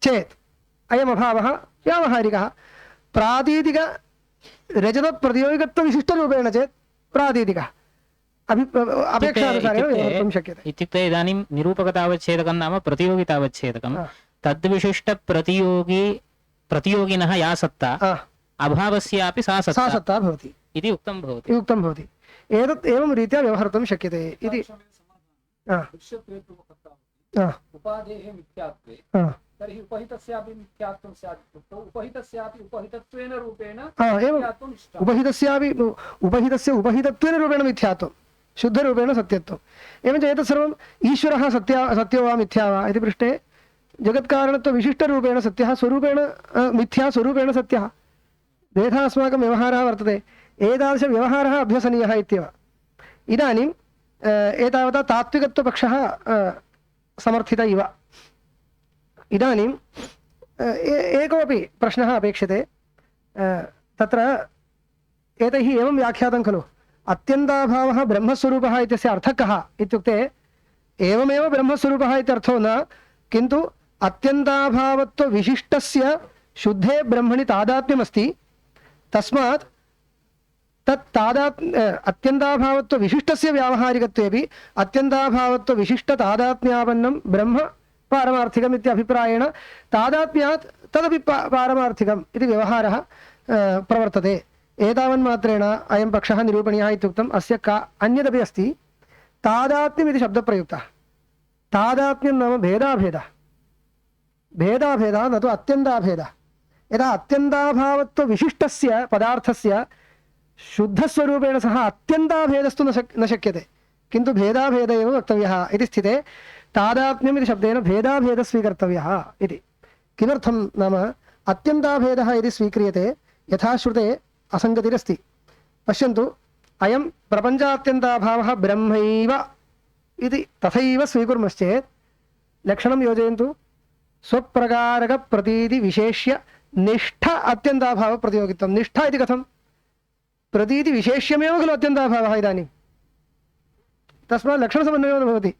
Speaker 2: चेत् अयम् अभावः व्यावहारिकः प्रातीतिकरजतप्रतियोगिकत्वविशिष्टरूपेण चेत् प्रातीतिकः अपेक्षानुसारेण व्यवहर्तुं शक्यते
Speaker 1: इत्युक्ते इदानीं निरूपकतावच्छेदकं नाम प्रतियोगितावच्छेदकं प्रतियोगिनः या सत्ता अभावस्यापि सा
Speaker 2: सत्ता भवति
Speaker 1: इति उक्तं भवति
Speaker 2: एतत् एवं रीत्या व्यवहर्तुं शक्यते इति
Speaker 4: उपादेः मिथ्यात्वे तर्हि उपहितस्यापि मिथ्यात्वं स्यात् इत्युक्तौ उपहितस्यापि उपहितत्वेन रूपेण मिथ्यात्वम् इष्टम्
Speaker 2: उपहितस्यापि उपहितस्य उपहितत्वेन रूपेण मिथ्यात्वं शुद्धरूपेण सत्यत्वम् एवञ्च एतत् सर्वम् ईश्वरः सत्यो वा मिथ्या वा इति पृष्टे जगत्कारणत्वविशिष्टरूपेण सत्यः स्वरूपेण मिथ्या स्वरूपेण सत्यः द्वेधा अस्माकं व्यवहारः वर्तते एतादृशव्यवहारः अभ्यसनीयः इत्येव इदानीम् एतावता तात्विकत्वपक्षः समर्थित इव इदानीम् एकोपि प्रश्नः अपेक्षते तत्र एतैः एवं व्याख्यातं खलु अत्यन्ताभावः ब्रह्मस्वरूपः इत्यस्य अर्थः कः इत्युक्ते एवमेव ब्रह्मस्वरूपः इत्यर्थो न किन्तु अत्यन्ताभावत्वविशिष्टस्य शुद्धे ब्रह्मणि तादात्म्यमस्ति तस्मात् तत् अत्यन्ताभावत्वविशिष्टस्य व्यावहारिकत्वेपि अत्यन्ताभावत्वविशिष्टतादात्म्यापन्नं ब्रह्म पारमार्थिकम् इति अभिप्रायेण तादात्म्यात् तदपि पारमार्थिकम् इति व्यवहारः प्रवर्तते एतावन्मात्रेण अयं पक्षः निरूपणीयः इत्युक्तम् अस्य अन्यदपि अस्ति तादात्म्यम् इति शब्दप्रयुक्तः तादात्म्यं नाम भेदाभेदः न तु अत्यन्ताभेदः यदा अत्यन्ताभावत्वविशिष्टस्य पदार्थस्य शुद्धस्वरूपेण सह अत्यन्ताभेदस्तु न शक्यते किन्तु भेदाभेद एव वक्तव्यः इति स्थिते तादात्म्यम् इति शब्देन भेदाभेदः स्वीकर्तव्यः इति किमर्थं नाम अत्यन्ताभेदः यदि स्वीक्रियते यथा श्रुते असङ्गतिरस्ति पश्यन्तु अयं प्रपञ्चात्यन्ताभावः ब्रह्मैव इति तथैव स्वीकुर्मश्चेत् लक्षणं योजयन्तु स्वप्रकारकप्रतीतिविशेष्य निष्ठ अत्यन्ताभावप्रतियोगित्वं निष्ठ इति कथं प्रतीतिविशेष्यमेव खलु अत्यन्ताभावः इदानीं तस्मात् लक्षणसमन्वयो न भवति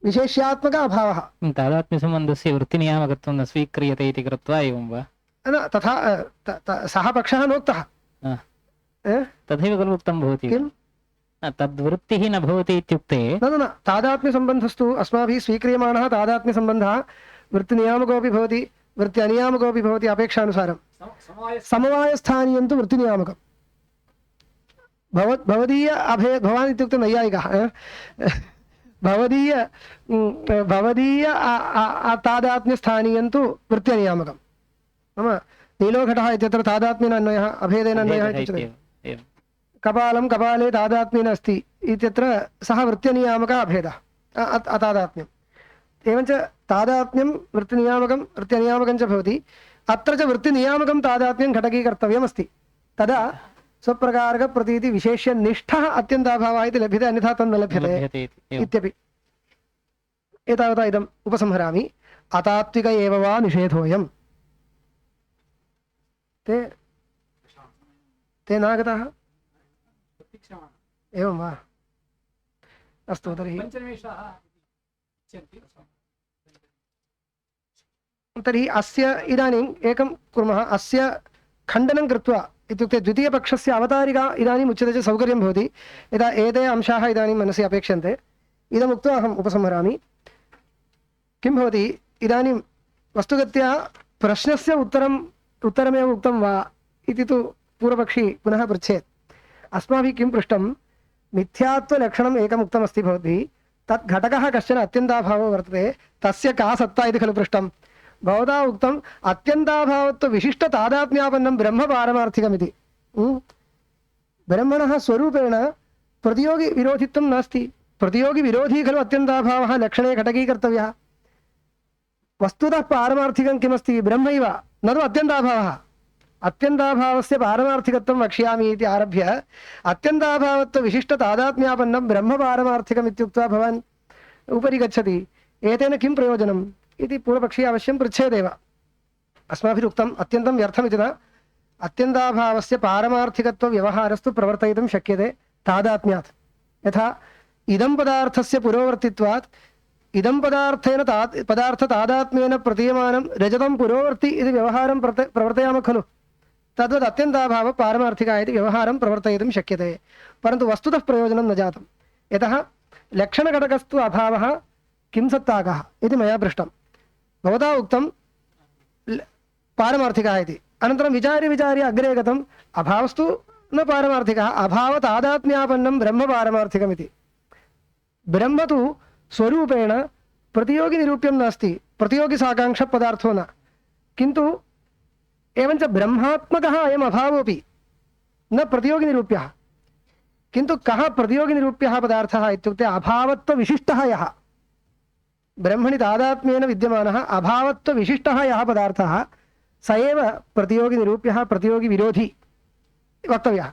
Speaker 2: विशेष्यात्मक अभावः
Speaker 1: तादात्म्यसम्बन्धस्य वृत्तिनियामकत्वं न स्वीक्रियते इति कृत्वा एवं वा
Speaker 2: न तथा सः पक्षः नोक्तः
Speaker 1: तथैव खलु उक्तं भवति तद्वृत्तिः न भवति इत्युक्ते
Speaker 2: न तादात्म्यसम्बन्धस्तु अस्माभिः स्वीक्रियमाणः तादात्म्यसम्बन्धः वृत्तिनियामकोऽपि भवति वृत्ति अनियामकोऽपि भवति अपेक्षानुसारं समवायस्थानीयं तु वृत्तिनियामकं भवदीय अभेद भवान् इत्युक्ते नैयायिकः भवदीय तादात्म्यस्थानीयं तु वृत्त्यनियामकं नाम नीलोघटः इत्यत्र तादात्म्येन अन्वयः अभेदेन अन्वयः इत्युच्यते कपालं कपाले तादात्म्येन अस्ति इत्यत्र सः वृत्त्यनियामकः अभेदः अतादात्म्यम् एवञ्च तादात्म्यं वृत्त्यनियामकं च भवति अत्र च वृत्तिनियामकं तादात्म्यं घटकीकर्तव्यमस्ति तदा स्वप्रकारकप्रतीतिविशेष्यनिष्ठः अत्यन्ताभावः इति लभ्यते अन्यथा तन्न लभ्यते इत्यपि एतावता इदम् उपसंहरामि अतात्विक एव वा निषेधोऽयम् ते नागताः एवं वा अस्तु तर्हि अस्य इदानीम् एकं कुर्मः अस्य खण्डनं कृत्वा इत्युक्ते द्वितीयपक्षस्य अवतारिका इदानीम् उच्यते चेत् सौकर्यं भवति यदा एते अंशाः इदानीं मनसि अपेक्षन्ते इदमुक्त्वा अहम् उपसंहरामि किं भवति इदानीं वस्तुगत्या प्रश्नस्य उत्तरमेव उक्तं वा इति तु पूर्वपक्षी पुनः पृच्छेत् अस्माभिः किं पृष्टं मिथ्यात्वलक्षणम् एकम् उक्तमस्ति भवद्भिः तत् घटकः कश्चन अत्यन्ताभावो वर्तते तस्य का सत्ता इति खलु पृष्टं भवता उक्तम् अत्यन्ताभावत्वविशिष्टतादात्म्यापन्नं ब्रह्म पारमार्थिकमिति ब्रह्मणः स्वरूपेण प्रतियोगिविरोधित्वं नास्ति प्रतियोगिविरोधी खलु अत्यन्ताभावः लक्षणे घटकीकर्तव्यः वस्तुतः पारमार्थिकं किमस्ति ब्रह्मैव न तु अत्यन्ताभावः अत्यन्ताभावस्य पारमार्थिकत्वं वक्ष्यामि इति आरभ्य अत्यन्ताभावत्वविशिष्टतादात्म्यापन्नं ब्रह्म पारमार्थिकम् इत्युक्त्वा भवान् उपरि गच्छति एतेन किं प्रयोजनम् इति पूर्वपक्षी अवश्यं पृच्छेदेव अस्माभिरुक्तम् अत्यन्तं व्यर्थमिति न, अत्यन्ताभावस्य पारमार्थिकत्वव्यवहारस्तु प्रवर्तयितुं शक्यते तादात्म्यात्। यथा इदं पदार्थस्य पुरोवर्तित्वात् इदं पदार्थेन पदार्थतादात्म्येन प्रतीयमानं रजतं पुरोवर्ति इति व्यवहारं प्रवर्तयामः खलु, तद्वत् अत्यन्ताभावः पारमार्थिकः इति व्यवहारं प्रवर्तयितुं शक्यते। परन्तु वस्तुतः प्रयोजनं न जातं, यतः लक्षणघटकस्तु अभावः किं सत्ताकः इति मया पृष्टं, भवता उक्तं पारमार्थिकः इति, अनन्तरं विचार्य अग्रे गतम् अभावस्तु न पारमार्थिकः, अभावतादात्म्यापन्नं ब्रह्म पारमार्थिकमिति। ब्रह्म तु स्वरूपेण प्रतियोगिनिरूप्यं नास्ति, प्रतियोगिसाकाङ्क्षपदार्थो न, किन्तु एवञ्च ब्रह्मात्मकः अयम् अभावोऽपि न प्रतियोगिनिरूप्यः। किन्तु कः प्रतियोगिनिरूप्यः पदार्थः इत्युक्ते अभावत्वविशिष्टः यः, ब्रह्मणि तादात्म्येन विद्यमानः अभावत्वविशिष्टः यः पदार्थः स एव प्रतियोगिनिरूप्यः, प्रतियोगिविरोधी वक्तव्यः।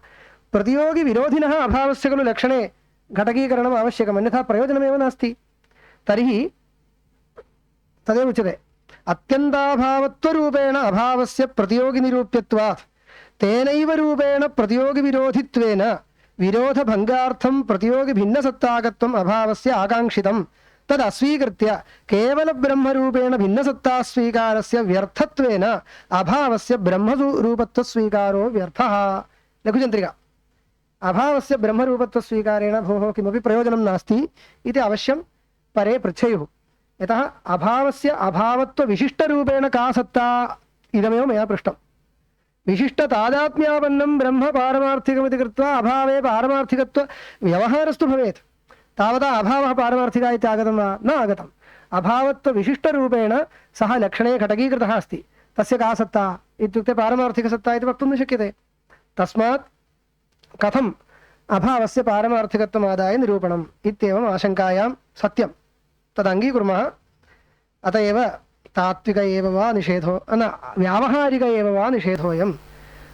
Speaker 2: प्रतियोगिविरोधिनः अभावस्य खलु लक्षणे घटकीकरणम् आवश्यकम्, अन्यथा प्रयोजनमेव नास्ति। तर्हि तदेव उच्यते अत्यन्ताभावत्वरूपेण अभावस्य प्रतियोगिनिरूप्यत्वात् तेनैव रूपेण प्रतियोगिविरोधित्वेन विरोधभङ्गार्थं प्रतियोगिभिन्नसत्ताकत्वम् अभावस्य आकाङ्क्षितं, तद् अस्वीकृत्य केवलब्रह्मरूपेण भिन्नसत्तास्वीकारस्य व्यर्थत्वेन अभावस्य ब्रह्मरूपत्वस्वीकारो व्यर्थः। लघुचन्द्रिका। अभावस्य ब्रह्मरूपत्वस्वीकारेण भोः किमपि प्रयोजनं नास्ति इति अवश्यं परे पृच्छेयुः, यतः अभावस्य अभावत्वविशिष्टरूपेण का सत्ता इदमेव मया पृष्टं। विशिष्टतादात्म्यापन्नं ब्रह्म पारमार्थिकमिति कृत्वा अभावे पारमार्थिकत्व व्यवहारस्तु भवेत्, तावता अभावः पारमार्थिकः इति आगतं वा? न आगतम्। अभावत्वविशिष्टरूपेण सः लक्षणे घटकीकृतः अस्ति, तस्य का सत्ता इत्युक्ते पारमार्थिकसत्ता इति वक्तुं न शक्यते। तस्मात् कथम् अभावस्य पारमार्थिकत्वमादाय निरूपणम् इत्येवम् आशङ्कायां सत्यं तद् अङ्गीकुर्मः। अत एव तात्विक एव वा निषेधो न व्यावहारिक एव वा निषेधोऽयं,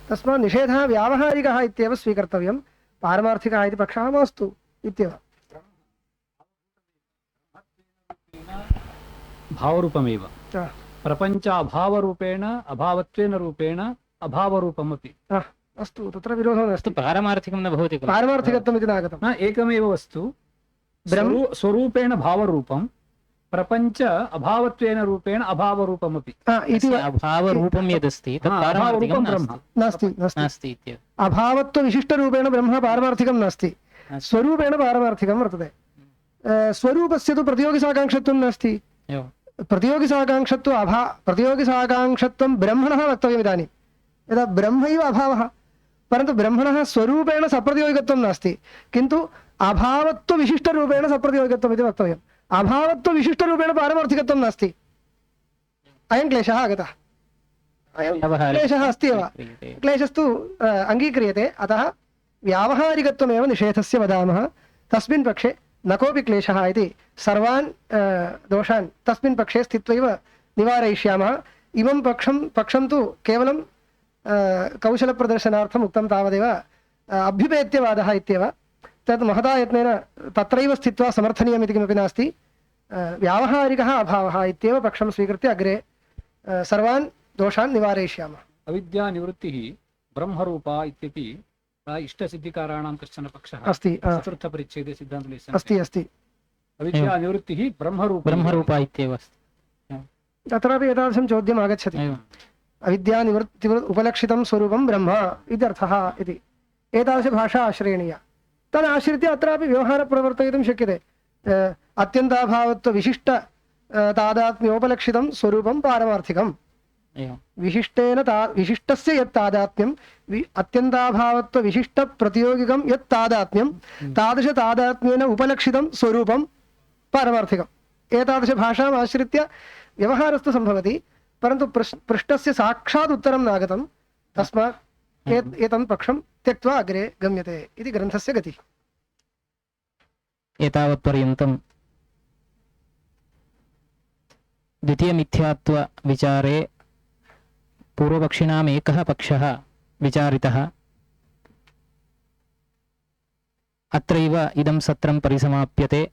Speaker 2: तस्मात् निषेधः व्यावहारिकः इत्येव स्वीकर्तव्यं, पारमार्थिकः इति पक्षः मास्तु इत्येव।
Speaker 4: भावरूपमेव प्रपञ्च अभावरूपेण अभावत्वेन रूपेण अभावरूपमपि
Speaker 2: अस्तु, तत्र विरोधो नास्ति।
Speaker 1: पारमार्थिकं न भवति,
Speaker 2: पारमार्थिकत्वम् इति नागतं।
Speaker 4: न एकमेव वस्तु स्वरूपेण भावरूपं, प्रपञ्च अभावत्वेन रूपेण अभावरूपमपि।
Speaker 1: अभावरूपं यदस्ति तत् पारमार्थिकं
Speaker 2: नास्ति
Speaker 1: नास्ति इत्येव।
Speaker 2: अभावत्वविशिष्टरूपेण ब्रह्म पारमार्थिकं नास्ति, स्वरूपेण पारमार्थिकं वर्तते। स्वरूपस्य तु प्रतियोगिसाकाङ्क्षत्वं नास्ति, प्रतियोगिसाकाङ्क्षत्वं ब्रह्मणः वक्तव्यम् इदानीं। यदा ब्रह्मैव अभावः, परन्तु ब्रह्मणः स्वरूपेण सप्रतियोगिकत्वं नास्ति, किन्तु अभावत्वविशिष्टरूपेण सप्रतियोगिकत्वम् इति वक्तव्यम्। अभावत्वविशिष्टरूपेण पारमार्थिकत्वं नास्ति, अयं क्लेशः आगतः। क्लेशः अस्ति एव, क्लेशस्तु अङ्गीक्रियते। अतः व्यावहारिकत्वमेव निषेधस्य वदामः, तस्मिन् पक्षे न कोऽपि क्लेशः इति सर्वान् दोषान् तस्मिन् पक्षे स्थित्वैव निवारयिष्यामः। इमं पक्षं तु केवलं कौशलप्रदर्शनार्थम् उक्तं तावदेव, अभ्युपेत्यवादः इत्येव। तद् महता यत्नेन तत्रैव स्थित्वा समर्थनीयमिति किमपि नास्ति, व्यावहारिकः अभावः इत्येव पक्षं स्वीकृत्य अग्रे सर्वान् दोषान् निवारयिष्यामः।
Speaker 4: अविद्यानिवृत्तिः ब्रह्मरूपा इत्यपि इष्टसिद्धिकाराणां कश्चन पक्षः
Speaker 2: अस्ति।
Speaker 4: चतुर्थपरिच्छेदे सिद्धान्तलेशने
Speaker 2: अस्ति।
Speaker 4: अविद्यानिवृत्तिः ब्रह्मरूपा
Speaker 1: इत्येव अस्ति।
Speaker 2: तत्रापि एतादृशं चोद्यम् आगच्छति। अविद्यानिवृत्ति उपलक्षितं स्वरूपं ब्रह्म इत्यर्थः इति एतादृशभाषा आश्रयणीया। तदाश्रित्य अत्रापि व्यवहारं प्रवर्तयितुं शक्यते। अत्यन्ताभावत्वविशिष्ट तादात्म्योपलक्षितं स्वरूपं पारमार्थिकम्, विशिष्टस्य यत् तादात्म्यं अत्यन्ताभावत्वविशिष्टप्रतियोगिकं यत् तादात्म्यं तादृशतादात्म्येन उपलक्षितं स्वरूपं पारमार्थिकम्। एतादृशभाषाम् आश्रित्य व्यवहारस्तु सम्भवति, परन्तु पृष्टस्य साक्षात् उत्तरं नागतं, तस्मात् एतं पक्षं त्यक्त्वा अग्रे गम्यते इति ग्रन्थस्य गतिः।
Speaker 1: एतावत्पर्यन्तं द्वितीयमिथ्यात्वविचारे पूर्वपक्षिणाम् एकः पक्षः विचारितः। अत्रैव इदं सत्रं परिसमाप्यते।